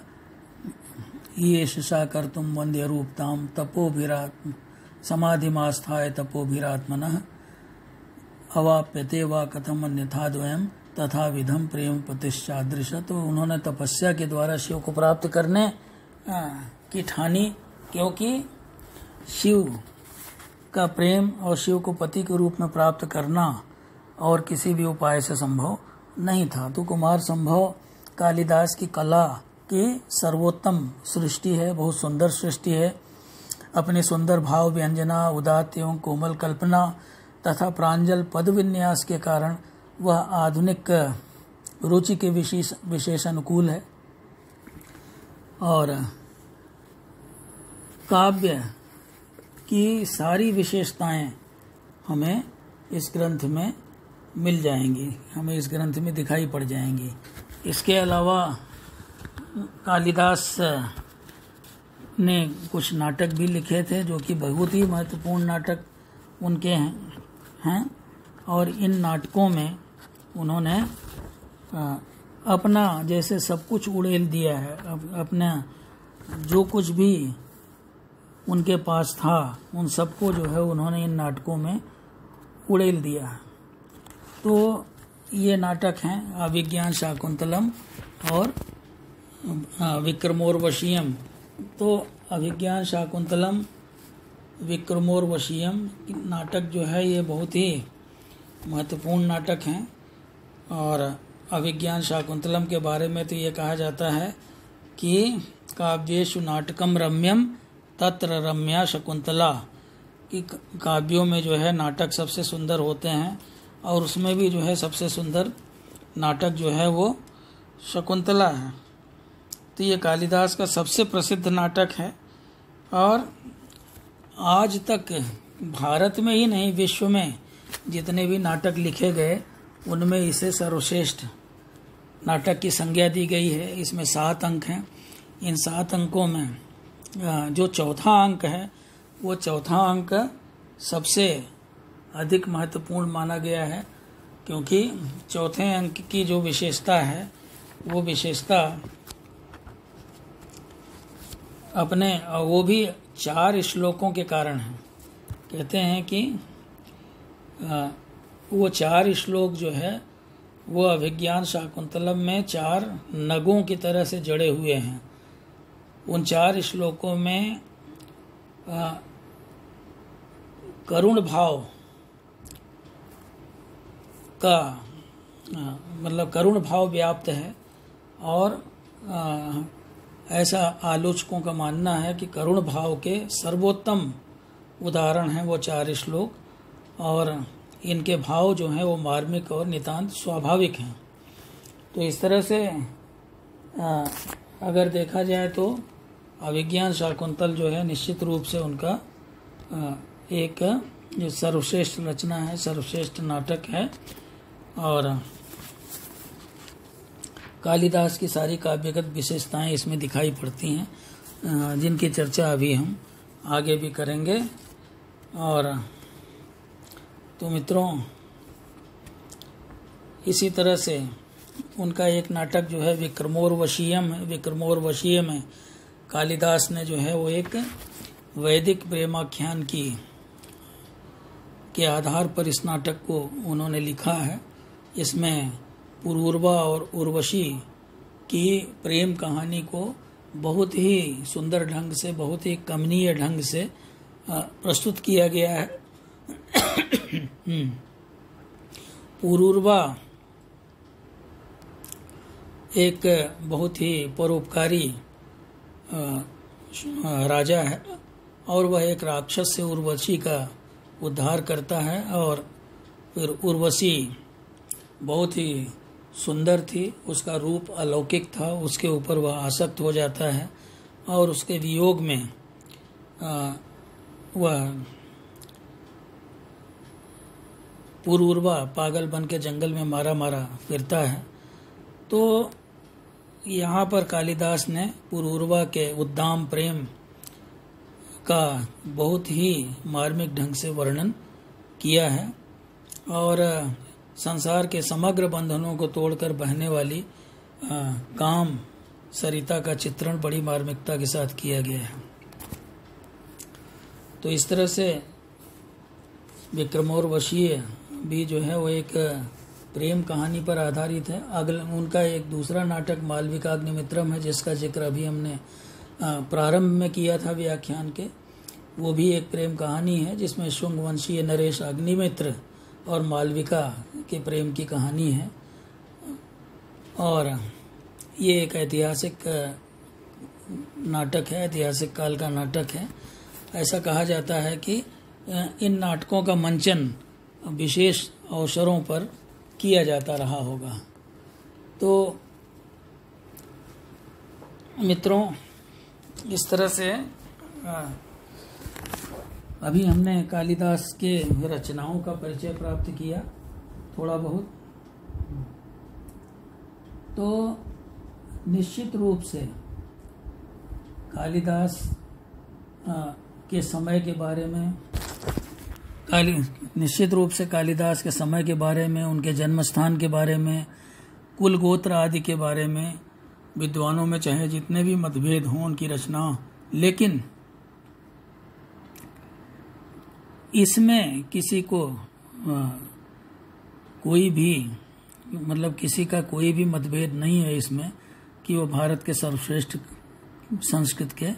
ये शिषा कर तुम वंद्य रूपताम तपोभिरात्म समाधिमास्थाय तपोभिरात्मनः अवाप्यते वा कथम अन्यथा द्वयम तथा विधम प्रेम प्रतिष्ठादृश। तो उन्होंने तपस्या के द्वारा शिव को प्राप्त करने की ठानी, क्योंकि शिव का प्रेम और शिव को पति के रूप में प्राप्त करना और किसी भी उपाय से संभव नहीं था। तो कुमार संभव कालिदास की कला की सर्वोत्तम सृष्टि है, बहुत सुंदर सृष्टि है। अपने सुंदर भाव व्यंजना, उदात्त एवं कोमल कल्पना तथा प्रांजल पद विन्यास के कारण वह आधुनिक रुचि के विशेष अनुकूल है और काव्य की सारी विशेषताएं हमें इस ग्रंथ में मिल जाएंगी, हमें इस ग्रंथ में दिखाई पड़ जाएंगी। इसके अलावा कालिदास ने कुछ नाटक भी लिखे थे जो कि बहुत ही महत्वपूर्ण नाटक उनके हैं और इन नाटकों में उन्होंने अपना जैसे सब कुछ उड़ेल दिया है। अपना जो कुछ भी उनके पास था उन सबको जो है उन्होंने इन नाटकों में उड़ेल दिया है। तो ये नाटक हैं अभिज्ञान शाकुंतलम और विक्रमोर्वशीयम। तो अभिज्ञान शाकुंतलम, विक्रमोर्वशीयम नाटक जो है ये बहुत ही महत्वपूर्ण नाटक हैं। और अभिज्ञान शाकुंतलम के बारे में तो ये कहा जाता है कि काव्येषु नाटकम रम्यम तत्र रम्या शकुंतला, कि काव्यों में जो है नाटक सबसे सुंदर होते हैं और उसमें भी जो है सबसे सुंदर नाटक जो है वो शकुंतला है। तो ये कालिदास का सबसे प्रसिद्ध नाटक है और आज तक भारत में ही नहीं विश्व में जितने भी नाटक लिखे गए उनमें इसे सर्वश्रेष्ठ नाटक की संज्ञा दी गई है। इसमें 7 अंक हैं। इन 7 अंकों में जो चौथा अंक है वो चौथा अंक सबसे अधिक महत्वपूर्ण माना गया है, क्योंकि चौथे अंक की जो विशेषता है वो विशेषता वो भी 4 श्लोकों के कारण है। कहते हैं कि वो 4 श्लोक जो है वो अभिज्ञान शाकुंतलम में 4 नगों की तरह से जड़े हुए हैं। उन 4 श्लोकों में करुण भाव का मतलब करुण भाव व्याप्त है और ऐसा आलोचकों का मानना है कि करुण भाव के सर्वोत्तम उदाहरण हैं वो 4 श्लोक और इनके भाव जो हैं वो मार्मिक और नितांत स्वाभाविक हैं। तो इस तरह से अगर देखा जाए तो अभिज्ञान शाकुंतल जो है निश्चित रूप से उनका एक जो सर्वश्रेष्ठ रचना है, सर्वश्रेष्ठ नाटक है। और कालिदास की सारी काव्यगत विशेषताएं इसमें दिखाई पड़ती हैं, जिनकी चर्चा अभी हम आगे भी करेंगे। और तो मित्रों, इसी तरह से उनका एक नाटक जो है विक्रमोर्वशीयम है। विक्रमोर्वशीयम में कालिदास ने जो है वो एक वैदिक प्रेमाख्यान के आधार पर इस नाटक को उन्होंने लिखा है। इसमें पुरूरवा और उर्वशी की प्रेम कहानी को बहुत ही सुंदर ढंग से, बहुत ही कमनीय ढंग से प्रस्तुत किया गया है। पुरूरवा एक बहुत ही परोपकारी राजा है और वह एक राक्षस से उर्वशी का उद्धार करता है। और फिर उर्वशी बहुत ही सुंदर थी, उसका रूप अलौकिक था, उसके ऊपर वह आसक्त हो जाता है और उसके वियोग में वह पुरूरवा पागल बन के जंगल में मारा मारा फिरता है। तो यहाँ पर कालिदास ने पुरूरवा के उद्दाम प्रेम का बहुत ही मार्मिक ढंग से वर्णन किया है और संसार के समग्र बंधनों को तोड़कर बहने वाली काम सरिता का चित्रण बड़ी मार्मिकता के साथ किया गया है। तो इस तरह से विक्रमोर्वशीय भी जो है वो एक प्रेम कहानी पर आधारित है। उनका एक दूसरा नाटक मालविकाग्निमित्रम है, जिसका जिक्र अभी हमने प्रारंभ में किया था व्याख्यान के। वो भी एक प्रेम कहानी है जिसमें शुंग वंशीय नरेश अग्निमित्र और मालविका के प्रेम की कहानी है। और ये एक ऐतिहासिक नाटक है, ऐतिहासिक काल का नाटक है। ऐसा कहा जाता है कि इन नाटकों का मंचन विशेष अवसरों पर किया जाता रहा होगा। तो मित्रों, इस तरह से अभी हमने कालिदास के रचनाओं का परिचय प्राप्त किया थोड़ा बहुत। तो निश्चित रूप से कालिदास के समय के बारे में कालिदास के समय के बारे में, उनके जन्म स्थान के बारे में, कुल गोत्र आदि के बारे में विद्वानों में चाहे जितने भी मतभेद हों उनकी रचना, लेकिन इसमें किसी को कोई भी मतलब किसी का कोई भी मतभेद नहीं है इसमें कि वो भारत के सर्वश्रेष्ठ संस्कृत के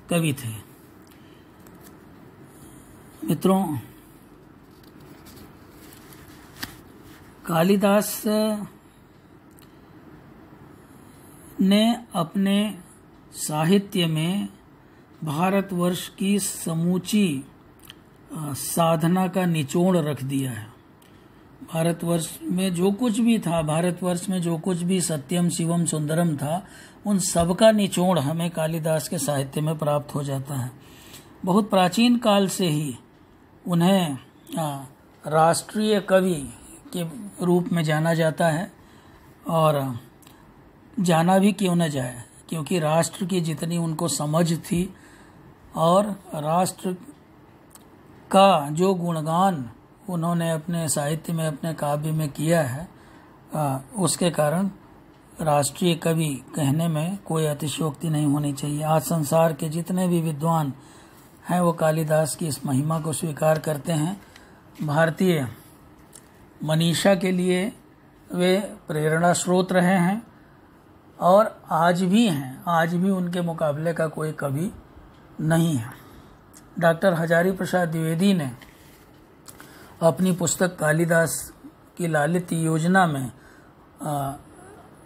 कवि थे। मित्रों, कालिदास ने अपने साहित्य में भारतवर्ष की समूची साधना का निचोड़ रख दिया है। भारतवर्ष में जो कुछ भी था, भारतवर्ष में जो कुछ भी सत्यम शिवम सुंदरम था, उन सब का निचोड़ हमें कालिदास के साहित्य में प्राप्त हो जाता है। बहुत प्राचीन काल से ही उन्हें राष्ट्रीय कवि के रूप में जाना जाता है, और जाना भी क्यों न जाए, क्योंकि राष्ट्र की जितनी उनको समझ थी और राष्ट्र का जो गुणगान उन्होंने अपने साहित्य में, अपने काव्य में किया है, उसके कारण राष्ट्रीय कवि कहने में कोई अतिशयोक्ति नहीं होनी चाहिए। आज संसार के जितने भी विद्वान हैं वो कालिदास की इस महिमा को स्वीकार करते हैं। भारतीय मनीषा के लिए वे प्रेरणा स्रोत रहे हैं और आज भी हैं। आज भी उनके मुकाबले का कोई कवि नहीं है। डॉक्टर हजारी प्रसाद द्विवेदी ने अपनी पुस्तक कालिदास की लालित्य योजना में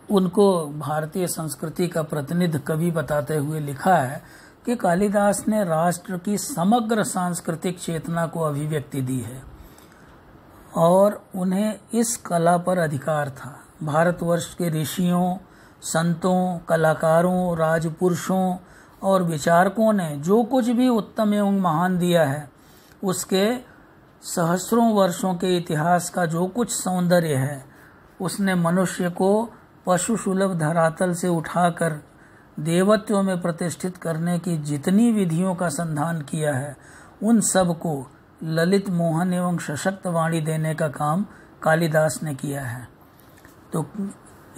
उनको भारतीय संस्कृति का प्रतिनिधि कवि बताते हुए लिखा है कि कालिदास ने राष्ट्र की समग्र सांस्कृतिक चेतना को अभिव्यक्ति दी है और उन्हें इस कला पर अधिकार था। भारतवर्ष के ऋषियों, संतों, कलाकारों, राजपुरुषों और विचारकों ने जो कुछ भी उत्तम एवं महान दिया है, उसके सहस्रों वर्षों के इतिहास का जो कुछ सौंदर्य है, उसने मनुष्य को पशु सुलभ धरातल से उठाकर देवत्व में प्रतिष्ठित करने की जितनी विधियों का संधान किया है, उन सब को ललित मोहन एवं सशक्त वाणी देने का काम कालिदास ने किया है। तो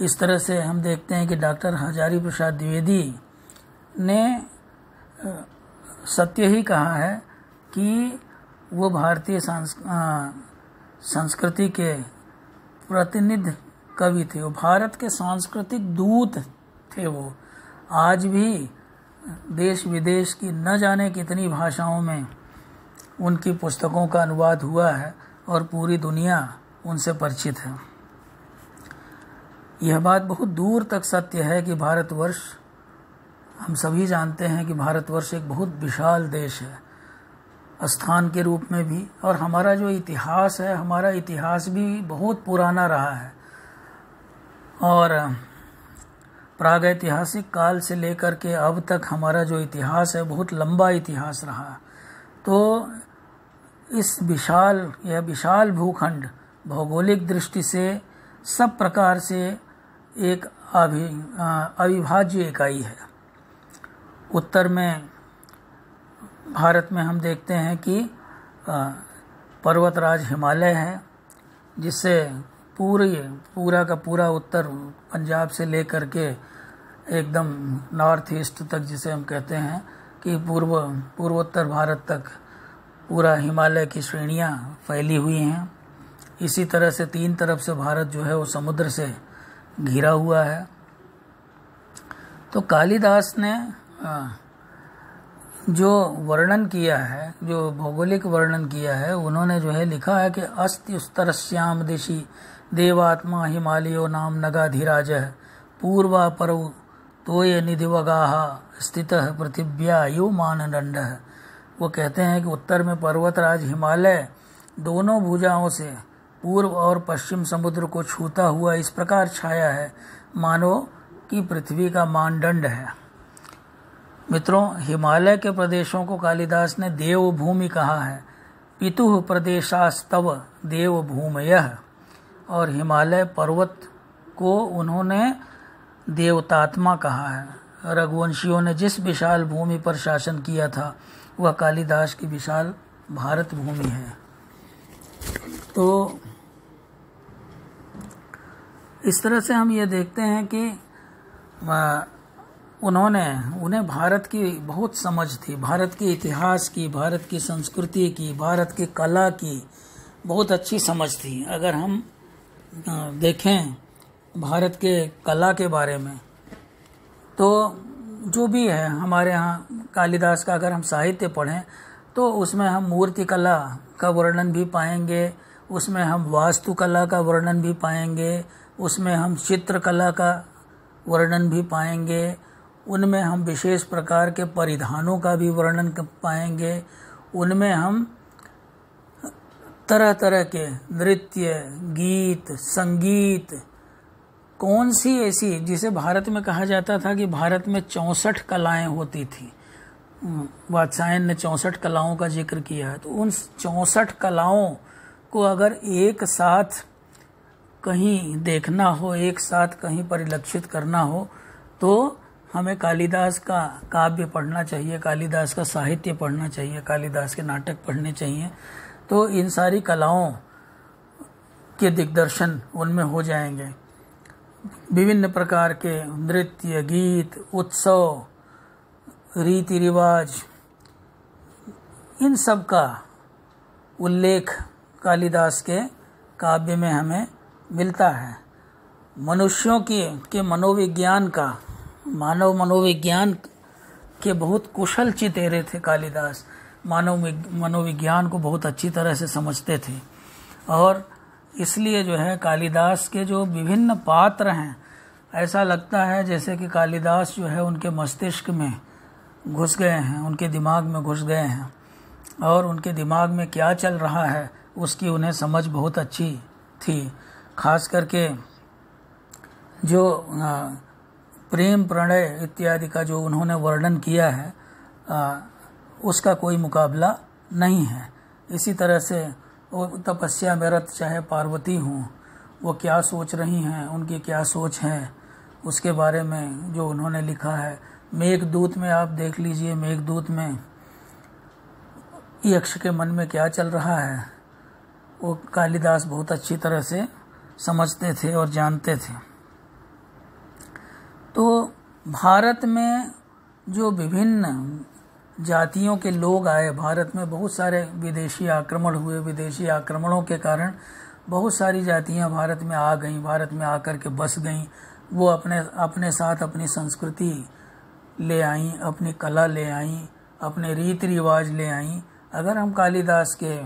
इस तरह से हम देखते हैं कि डॉक्टर हजारी प्रसाद द्विवेदी ने सत्य ही कहा है कि वो भारतीय संस्कृति के प्रतिनिधि कवि थे। वो भारत के सांस्कृतिक दूत थे। वो आज भी देश विदेश की न जाने कितनी भाषाओं में उनकी पुस्तकों का अनुवाद हुआ है और पूरी दुनिया उनसे परिचित है। यह बात बहुत दूर तक सत्य है कि भारतवर्ष, हम सभी जानते हैं कि भारतवर्ष एक बहुत विशाल देश है, स्थान के रूप में भी, और हमारा जो इतिहास है, हमारा इतिहास भी बहुत पुराना रहा है और प्रागैतिहासिक काल से लेकर के अब तक हमारा जो इतिहास है बहुत लंबा इतिहास रहा। तो इस यह विशाल भूखंड भौगोलिक दृष्टि से सब प्रकार से एक अविभाज्य इकाई है। उत्तर में भारत में हम देखते हैं कि पर्वतराज हिमालय है, जिससे पूरा का पूरा उत्तर पंजाब से लेकर के एकदम नॉर्थ ईस्ट तक, जिसे हम कहते हैं कि पूर्वोत्तर भारत तक पूरा हिमालय की श्रेणियां फैली हुई हैं। इसी तरह से तीन तरफ से भारत जो है वो समुद्र से घिरा हुआ है। तो कालिदास ने जो वर्णन किया है, जो भौगोलिक वर्णन किया है, उन्होंने जो है लिखा है कि अस्ति उत्तरस्याम दिशि देवात्मा हिमालयो नाम नगाधिराज पूर्वा परौ तोय निधिवगाह स्थितः पृथिव्या यो मानदंड। वो कहते हैं कि उत्तर में पर्वतराज हिमालय दोनों भुजाओं से पूर्व और पश्चिम समुद्र को छूता हुआ इस प्रकार छाया है मानो कि पृथ्वी का मानदंड है। मित्रों, हिमालय के प्रदेशों को कालिदास ने देवभूमि कहा है। पितुः प्रदेशास्तव देवभूमयः, और हिमालय पर्वत को उन्होंने देवतात्मा कहा है। रघुवंशियों ने जिस विशाल भूमि पर शासन किया था वह कालिदास की विशाल भारत भूमि है। तो इस तरह से हम ये देखते हैं कि उन्हें भारत की बहुत समझ थी, भारत के इतिहास की, भारत की संस्कृति की, भारत की कला की बहुत अच्छी समझ थी। अगर हम देखें भारत के कला के बारे में, तो जो भी है हमारे यहाँ कालिदास का अगर हम साहित्य पढ़ें तो उसमें हम मूर्ति कला का वर्णन भी पाएंगे, उसमें हम वास्तुकला का वर्णन भी पाएंगे, उसमें हम चित्रकला का वर्णन भी पाएंगे, उनमें हम विशेष प्रकार के परिधानों का भी वर्णन पाएंगे, उनमें हम तरह तरह के नृत्य, गीत, संगीत, कौन सी ऐसी, जिसे भारत में कहा जाता था कि भारत में 64 कलाएं होती थी, वात्स्यायन ने 64 कलाओं का जिक्र किया है, तो उन 64 कलाओं को अगर एक साथ कहीं देखना हो, एक साथ कहीं परिलक्षित करना हो, तो हमें कालिदास का काव्य पढ़ना चाहिए, कालिदास का साहित्य पढ़ना चाहिए, कालिदास के नाटक पढ़ने चाहिए। तो इन सारी कलाओं के दिग्दर्शन उनमें हो जाएंगे। विभिन्न प्रकार के नृत्य, गीत, उत्सव, रीति रिवाज, इन सब का उल्लेख कालिदास के काव्य में हमें मिलता है। मनुष्यों के मनोविज्ञान का, मानव मनोविज्ञान के बहुत कुशल चितेरे थे कालिदास। मानव मनोविज्ञान को बहुत अच्छी तरह से समझते थे, और इसलिए जो है कालिदास के जो विभिन्न पात्र हैं, ऐसा लगता है जैसे कि कालिदास जो है उनके मस्तिष्क में घुस गए हैं, उनके दिमाग में घुस गए हैं, और उनके दिमाग में क्या चल रहा है उसकी उन्हें समझ बहुत अच्छी थी। खास करके जो प्रेम, प्रणय इत्यादि का जो उन्होंने वर्णन किया है, उसका कोई मुकाबला नहीं है। इसी तरह से वो तपस्या में रत चाहे पार्वती हों, वो क्या सोच रही हैं, उनकी क्या सोच है, उसके बारे में जो उन्होंने लिखा है। मेघदूत में आप देख लीजिए, मेघदूत में यक्ष के मन में क्या चल रहा है, वो कालिदास बहुत अच्छी तरह से समझते थे और जानते थे। तो भारत में जो विभिन्न जातियों के लोग आए, भारत में बहुत सारे विदेशी आक्रमण हुए, विदेशी आक्रमणों के कारण बहुत सारी जातियां भारत में आ गईं, भारत में आकर के बस गईं। वो अपने साथ अपनी संस्कृति ले आईं, अपनी कला ले आईं, अपने रीति रिवाज ले आईं। अगर हम कालिदास के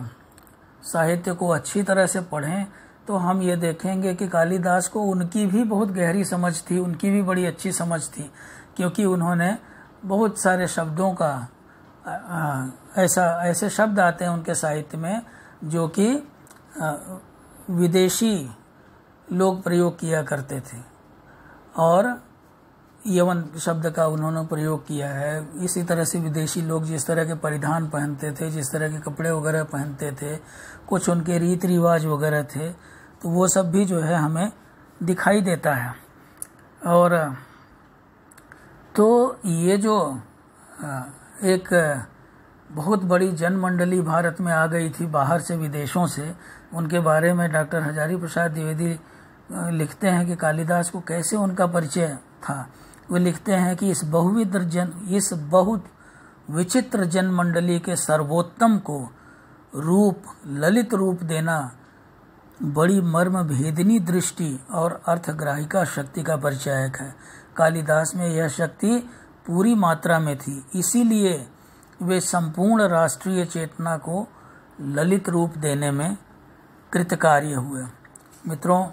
साहित्य को अच्छी तरह से पढ़ें तो हम ये देखेंगे कि कालिदास को उनकी भी बहुत गहरी समझ थी, उनकी भी बड़ी अच्छी समझ थी, क्योंकि उन्होंने बहुत सारे शब्दों का ऐसे शब्द आते हैं उनके साहित्य में जो कि विदेशी लोग प्रयोग किया करते थे, और यवन शब्द का उन्होंने प्रयोग किया है। इसी तरह से विदेशी लोग जिस तरह के परिधान पहनते थे, जिस तरह के कपड़े वगैरह पहनते थे, कुछ उनके रीति रिवाज वगैरह थे, तो वो सब भी जो है हमें दिखाई देता है। और तो ये जो एक बहुत बड़ी जनमंडली भारत में आ गई थी बाहर से, विदेशों से, उनके बारे में डॉक्टर हजारी प्रसाद द्विवेदी लिखते हैं कि कालिदास को कैसे उनका परिचय था। वो लिखते हैं कि इस बहुत विचित्र जनमंडली के सर्वोत्तम को रूप, ललित रूप देना बड़ी मर्म भेदनी दृष्टि और अर्थग्राहिका शक्ति का परिचायक है। कालिदास में यह शक्ति पूरी मात्रा में थी, इसीलिए वे संपूर्ण राष्ट्रीय चेतना को ललित रूप देने में कृतकार्य हुए। मित्रों,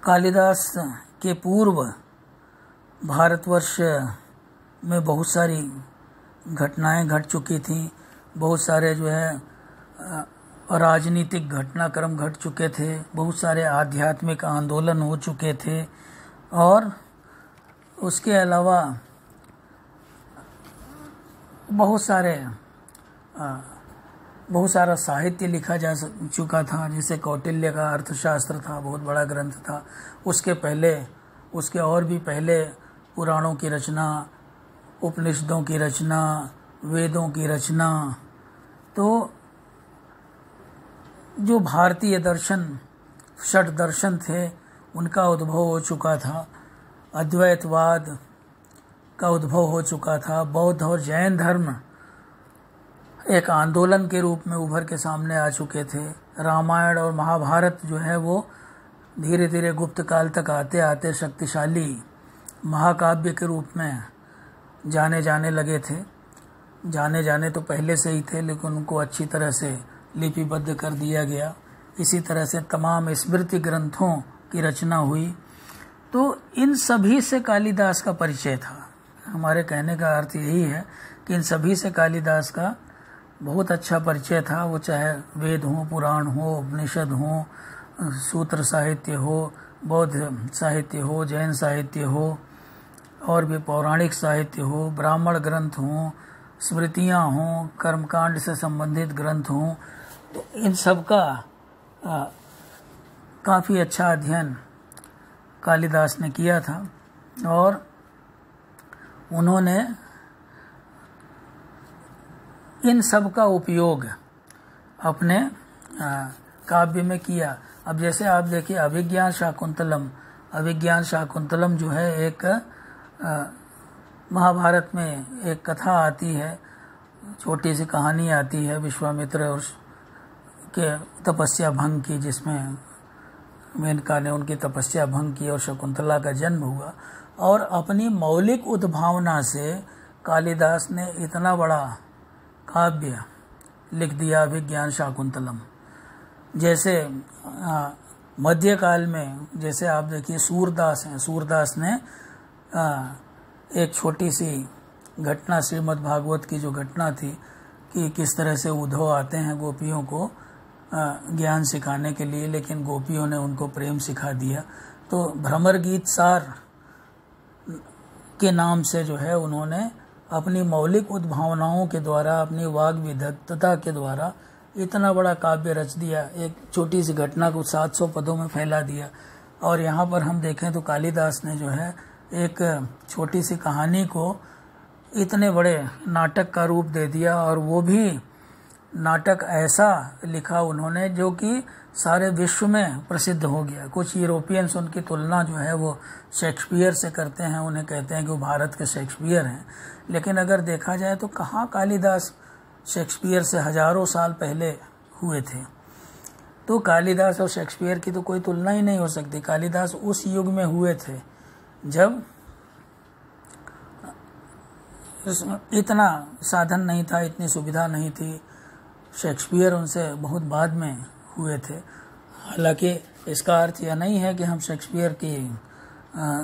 कालिदास के पूर्व भारतवर्ष में बहुत सारी घटनाएं घट चुकी थी, बहुत सारे जो है राजनीतिक घटनाक्रम घट चुके थे, बहुत सारे आध्यात्मिक आंदोलन हो चुके थे, और उसके अलावा बहुत सारा साहित्य लिखा जा चुका था। जैसे कौटिल्य का अर्थशास्त्र था, बहुत बड़ा ग्रंथ था। उसके पहले, उसके और भी पहले पुराणों की रचना, उपनिषदों की रचना, वेदों की रचना, तो जो भारतीय दर्शन, षट दर्शन थे, उनका उद्भव हो चुका था। अद्वैतवाद का उद्भव हो चुका था। बौद्ध और जैन धर्म एक आंदोलन के रूप में उभर के सामने आ चुके थे। रामायण और महाभारत जो है वो धीरे धीरे गुप्त काल तक आते आते शक्तिशाली महाकाव्य के रूप में जाने लगे थे। जाने तो पहले से ही थे, लेकिन उनको अच्छी तरह से लिपिबद्ध कर दिया गया। इसी तरह से तमाम स्मृति ग्रंथों की रचना हुई। तो इन सभी से कालिदास का परिचय था। हमारे कहने का अर्थ यही है कि इन सभी से कालिदास का बहुत अच्छा परिचय था। वो चाहे वेद हो, पुराण हो, उपनिषद हो, सूत्र साहित्य हो, बौद्ध साहित्य हो, जैन साहित्य हो, और भी पौराणिक साहित्य हो, ब्राह्मण ग्रंथ हों, स्मृतियाँ हों, कर्मकांड से संबंधित ग्रंथ हों, तो इन सब का काफ़ी अच्छा अध्ययन कालिदास ने किया था। और उन्होंने इन सब का उपयोग अपने काव्य में किया। अब जैसे आप देखिए अभिज्ञान शाकुंतलम जो है एक महाभारत में एक कथा आती है, छोटी सी कहानी आती है विश्वामित्र और के तपस्या भंग की, जिसमें मेनका ने उनकी तपस्या भंग की और शकुंतला का जन्म हुआ। और अपनी मौलिक उद्भावना से कालिदास ने इतना बड़ा काव्य लिख दिया अभिज्ञान शाकुंतलम। जैसे मध्यकाल में जैसे आप देखिए सूरदास हैं, सूरदास ने एक छोटी सी घटना, श्रीमद् भागवत की जो घटना थी कि किस तरह से उद्धव आते हैं गोपियों को ज्ञान सिखाने के लिए, लेकिन गोपियों ने उनको प्रेम सिखा दिया। तो भ्रमर गीत सार के नाम से जो है उन्होंने अपनी मौलिक उद्भावनाओं के द्वारा, अपनी वाग विदग्धता के द्वारा इतना बड़ा काव्य रच दिया। एक छोटी सी घटना को 700 पदों में फैला दिया। और यहाँ पर हम देखें तो कालिदास ने जो है एक छोटी सी कहानी को इतने बड़े नाटक का रूप दे दिया। और वो भी नाटक ऐसा लिखा उन्होंने जो कि सारे विश्व में प्रसिद्ध हो गया। कुछ यूरोपियंस उनकी तुलना जो है वो शेक्सपियर से करते हैं, उन्हें कहते हैं कि वो भारत के शेक्सपियर हैं। लेकिन अगर देखा जाए तो कहाँ कालिदास शेक्सपियर से हजारों साल पहले हुए थे। तो कालिदास और शेक्सपियर की तो कोई तुलना ही नहीं हो सकती। कालिदास उस युग में हुए थे जब इतना साधन नहीं था, इतनी सुविधा नहीं थी। शेक्सपियर उनसे बहुत बाद में हुए थे। हालांकि इसका अर्थ यह नहीं है कि हम शेक्सपियर की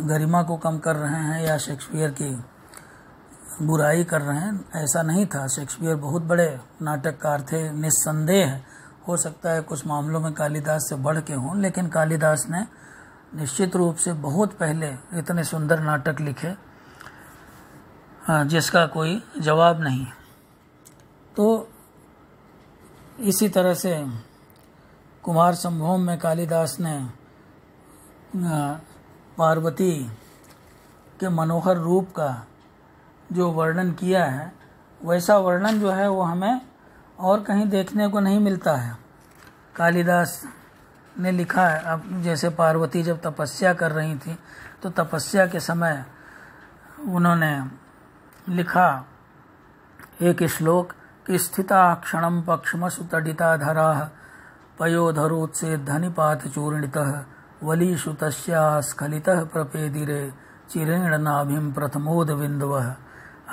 गरिमा को कम कर रहे हैं या शेक्सपियर की बुराई कर रहे हैं, ऐसा नहीं था। शेक्सपियर बहुत बड़े नाटककार थे, निस्संदेह। हो सकता है कुछ मामलों में कालिदास से बढ़ के हों, लेकिन कालिदास ने निश्चित रूप से बहुत पहले इतने सुंदर नाटक लिखे जिसका कोई जवाब नहीं। तो इसी तरह से कुमार संभोम में कालिदास ने पार्वती के मनोहर रूप का जो वर्णन किया है, वैसा वर्णन जो है वो हमें और कहीं देखने को नहीं मिलता है। कालिदास ने लिखा है, अब जैसे पार्वती जब तपस्या कर रही थी तो तपस्या के समय उन्होंने लिखा एक श्लोक कि स्थिता क्षणम पक्षमसु तडिता धराः पयोधरोत्से धनिपात चूर्णितः वलीषु तस्याः स्खलितः प्रपेदिरे चिरेण नाभिम प्रथमोद बिंदवः।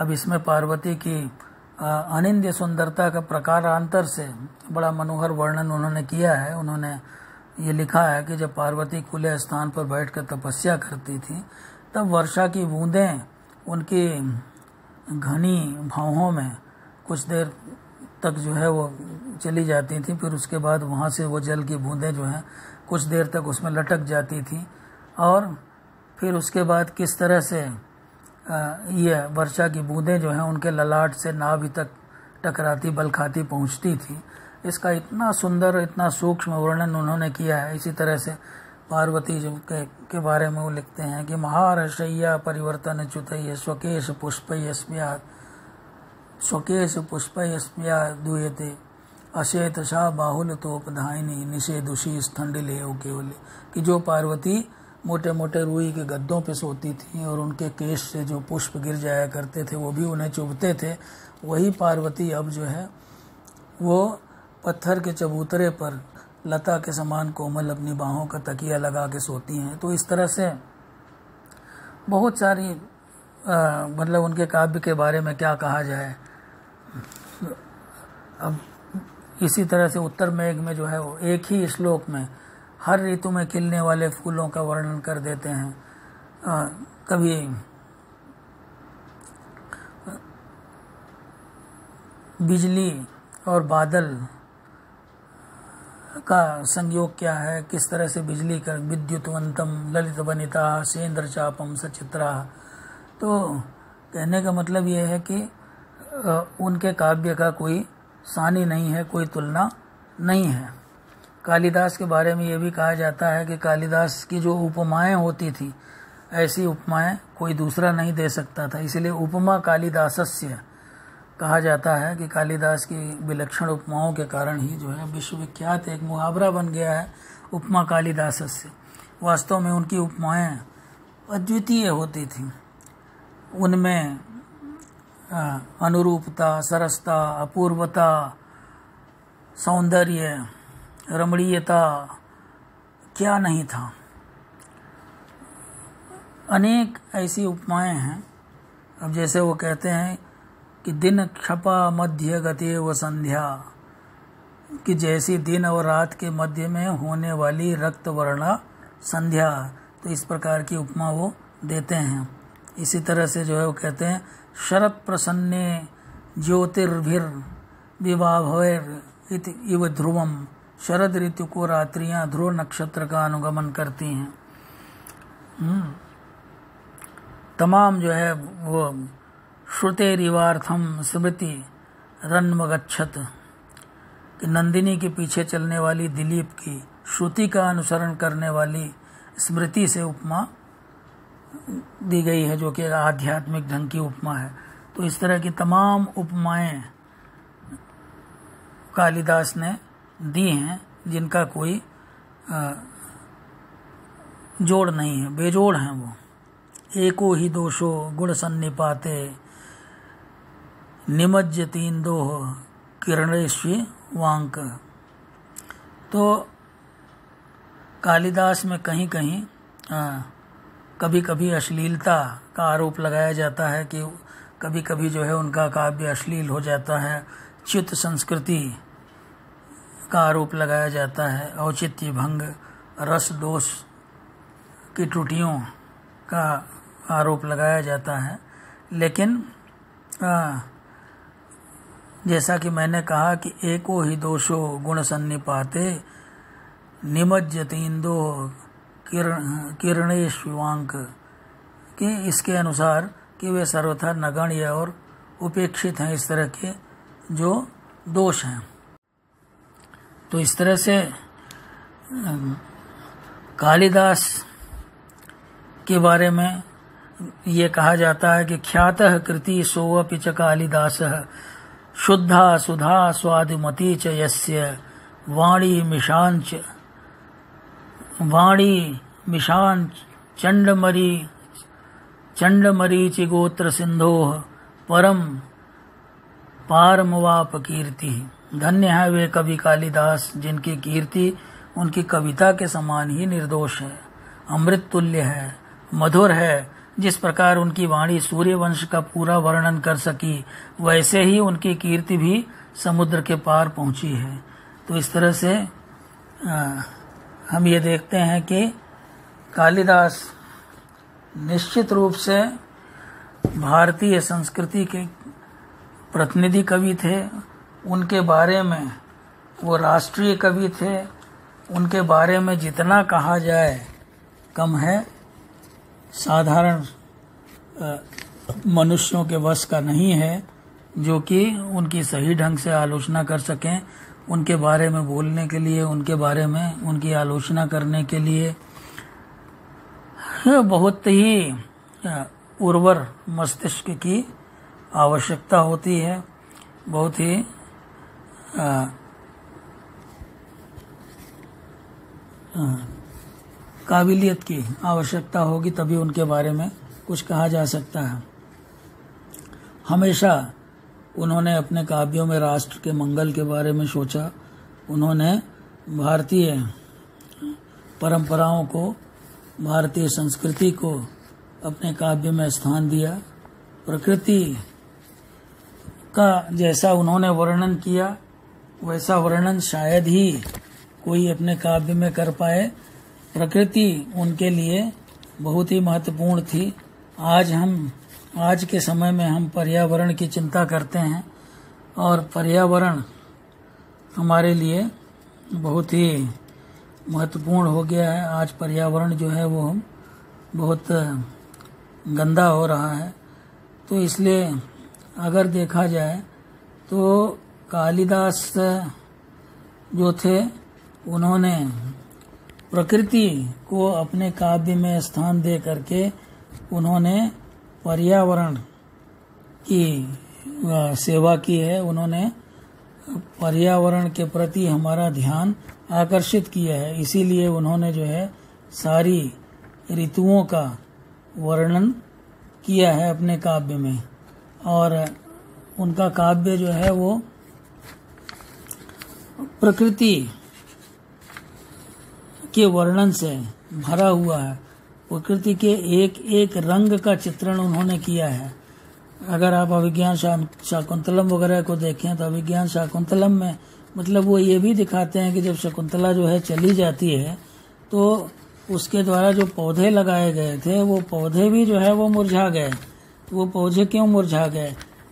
अब इसमें पार्वती की अनिंद्य सुंदरता का प्रकारांतर से बड़ा मनोहर वर्णन उन्होंने किया है। उन्होंने ये लिखा है कि जब पार्वती खुले स्थान पर बैठकर तपस्या करती थी तब वर्षा की बूंदें उनकी घनी भौहों में कुछ देर तक जो है वो चली जाती थी, फिर उसके बाद वहाँ से वो जल की बूंदें जो हैं कुछ देर तक उसमें लटक जाती थी। और फिर उसके बाद किस तरह से ये वर्षा की बूंदें जो हैं उनके ललाट से नाभि तक टकराती बल खाती पहुँचती थी। इसका इतना सुंदर, इतना सूक्ष्म वर्णन उन्होंने किया है। इसी तरह से पार्वती जो के बारे में वो लिखते हैं कि महारशय्या परिवर्तन च्युतय्य स्वकेश पुष्पयस्म्या दूयते अशेतशा बाहुल्यतोपधायिनी निषेदुषी स्थंडिले केवले। कि जो पार्वती मोटे मोटे रुई के गद्दों पे सोती थी और उनके केश से जो पुष्प गिर जाया करते थे वो भी उन्हें चुभते थे, वही पार्वती अब जो है वो पत्थर के चबूतरे पर लता के समान कोमल अपनी बाहों का तकिया लगा के सोती हैं। तो इस तरह से बहुत सारी मतलब उनके काव्य के बारे में क्या कहा जाए। अब इसी तरह से उत्तर मेघ में जो है वो एक ही श्लोक में हर ऋतु में खिलने वाले फूलों का वर्णन कर देते हैं। कभी बिजली और बादल का संयोग क्या है, किस तरह से बिजली का विद्युतवंतम ललित वनिता सेंद्र चापम सचित्रा। तो कहने का मतलब ये है कि उनके काव्य का कोई सानी नहीं है, कोई तुलना नहीं है। कालिदास के बारे में ये भी कहा जाता है कि कालिदास की जो उपमाएं होती थी ऐसी उपमाएं कोई दूसरा नहीं दे सकता था, इसलिए उपमा कालिदासस्य कहा जाता है कि कालिदास की विलक्षण उपमाओं के कारण ही जो है विश्वविख्यात एक मुहावरा बन गया है उपमा कालिदासस्य। वास्तव में उनकी उपमाएं अद्वितीय होती थी, उनमें अनुरूपता, सरसता, अपूर्वता, सौंदर्य, रमणीयता क्या नहीं था। अनेक ऐसी उपमाएं हैं। अब जैसे वो कहते हैं कि दिन क्षपा मध्य गति व संध्या, कि जैसी दिन और रात के मध्य में होने वाली रक्त वर्णा संध्या, तो इस प्रकार की उपमा वो देते हैं। इसी तरह से जो है वो कहते हैं शरत प्रसन्ने ज्योतिर्भिर विवाभैर इव ध्रुवम, शरद ऋतु को रात्रियां ध्रुव नक्षत्र का अनुगमन करती हैं। तमाम जो है वो श्रुतेरिवार्थम स्मृति रन्मगच्छत, कि नंदिनी के पीछे चलने वाली दिलीप की श्रुति का अनुसरण करने वाली स्मृति से उपमा दी गई है, जो कि आध्यात्मिक ढंग की उपमा है। तो इस तरह की तमाम उपमाएं कालिदास ने दी हैं जिनका कोई जोड़ नहीं है, बेजोड़ हैं वो। एको ही दोषो गुण सन्निपाते निमज्जतीन्दो किरणेष्वि वांक। तो कालिदास में कहीं कहीं कभी कभी अश्लीलता का आरोप लगाया जाता है कि कभी कभी जो है उनका काव्य अश्लील हो जाता है, चित्त संस्कृति का आरोप लगाया जाता है, औचित्य भंग, रस दोष की त्रुटियों का आरोप लगाया जाता है। लेकिन जैसा कि मैंने कहा कि एको ही दोषो गुण सन्निपाते निमज्जतीन्दो किरणेष्वांक, कि इसके अनुसार कि वे सर्वथा नगण्य और उपेक्षित हैं, इस तरह के जो दोष हैं। तो इस तरह से कालिदास के बारे में ये कहा जाता है कि ख्यातः कृति सोऽपि च कालिदासः शुद्धा सुधा स्वादिमती च यस्य वाणी मिशान चंडमरीचि गोत्र सिंधोः परम पारमवाप कीर्ति। धन्य है वे कवि कालिदास जिनकी कीर्ति उनकी कविता के समान ही निर्दोष है, अमृत तुल्य है, मधुर है। जिस प्रकार उनकी वाणी सूर्यवंश का पूरा वर्णन कर सकी, वैसे ही उनकी कीर्ति भी समुद्र के पार पहुंची है। तो इस तरह से हम ये देखते हैं कि कालिदास निश्चित रूप से भारतीय संस्कृति के प्रतिनिधि कवि थे। उनके बारे में वो राष्ट्रीय कवि थे। उनके बारे में जितना कहा जाए कम है, साधारण मनुष्यों के वश का नहीं है जो कि उनकी सही ढंग से आलोचना कर सकें। उनके बारे में बोलने के लिए, उनके बारे में उनकी आलोचना करने के लिए बहुत ही उर्वर मस्तिष्क की आवश्यकता होती है, बहुत ही काबिलियत की आवश्यकता होगी, तभी उनके बारे में कुछ कहा जा सकता है। हमेशा उन्होंने अपने काव्यों में राष्ट्र के मंगल के बारे में सोचा। उन्होंने भारतीय परंपराओं को, भारतीय संस्कृति को अपने काव्य में स्थान दिया। प्रकृति का जैसा उन्होंने वर्णन किया वैसा वर्णन शायद ही कोई अपने काव्य में कर पाए। प्रकृति उनके लिए बहुत ही महत्वपूर्ण थी। आज के समय में हम पर्यावरण की चिंता करते हैं और पर्यावरण हमारे लिए बहुत ही महत्वपूर्ण हो गया है। आज पर्यावरण जो है वो बहुत गंदा हो रहा है। तो इसलिए अगर देखा जाए तो कालिदास जो थे उन्होंने प्रकृति को अपने काव्य में स्थान दे करके उन्होंने पर्यावरण की सेवा की है। उन्होंने पर्यावरण के प्रति हमारा ध्यान आकर्षित किया है। इसीलिए उन्होंने जो है सारी ऋतुओं का वर्णन किया है अपने काव्य में, और उनका काव्य जो है वो प्रकृति के वर्णन से भरा हुआ है। प्रकृति के एक एक रंग का चित्रण उन्होंने किया है। अगर आप अभिज्ञान शाकुंतलम वगैरह को देखें तो अभिज्ञान शाकुंतलम में मतलब वो ये भी दिखाते हैं कि जब शकुंतला जो है चली जाती है तो उसके द्वारा जो पौधे लगाए गए थे वो पौधे भी जो है वो मुरझा गए। वो पौधे क्यों मुरझा गए?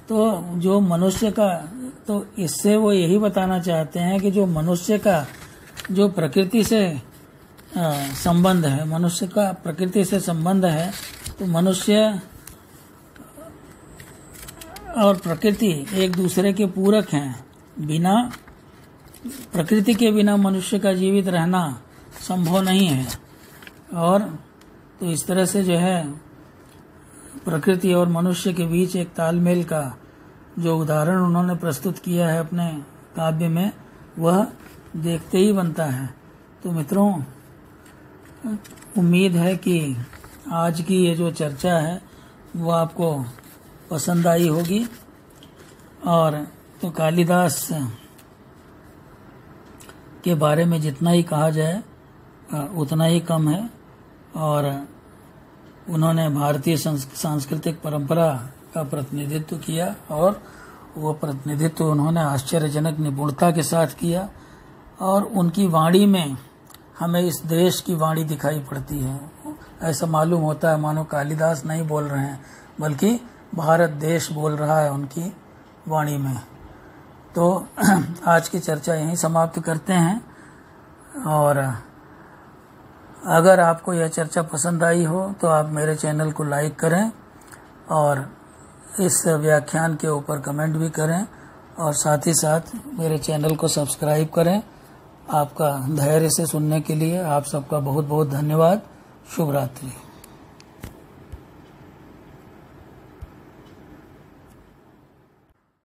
तो जो मनुष्य का, तो इससे वो यही बताना चाहते हैं कि जो मनुष्य का जो प्रकृति से संबंध है, मनुष्य का प्रकृति से संबंध है, तो मनुष्य और प्रकृति एक दूसरे के पूरक हैं। बिना प्रकृति के बिना मनुष्य का जीवित रहना संभव नहीं है। और तो इस तरह से जो है प्रकृति और मनुष्य के बीच एक तालमेल का जो उदाहरण उन्होंने प्रस्तुत किया है अपने काव्य में, वह देखते ही बनता है। तो मित्रों, उम्मीद है कि आज की ये जो चर्चा है वो आपको पसंद आई होगी। और तो कालिदास के बारे में जितना ही कहा जाए उतना ही कम है। और उन्होंने भारतीय सांस्कृतिक परंपरा का प्रतिनिधित्व किया, और वो प्रतिनिधित्व उन्होंने आश्चर्यजनक निपुणता के साथ किया। और उनकी वाणी में हमें इस देश की वाणी दिखाई पड़ती है। ऐसा मालूम होता है मानो कालिदास नहीं बोल रहे हैं बल्कि भारत देश बोल रहा है उनकी वाणी में। तो आज की चर्चा यहीं समाप्त करते हैं। और अगर आपको यह चर्चा पसंद आई हो तो आप मेरे चैनल को लाइक करें और इस व्याख्यान के ऊपर कमेंट भी करें, और साथ ही साथ मेरे चैनल को सब्सक्राइब करें। आपका धैर्य से सुनने के लिए आप सबका बहुत बहुत धन्यवाद। शुभ रात्रि।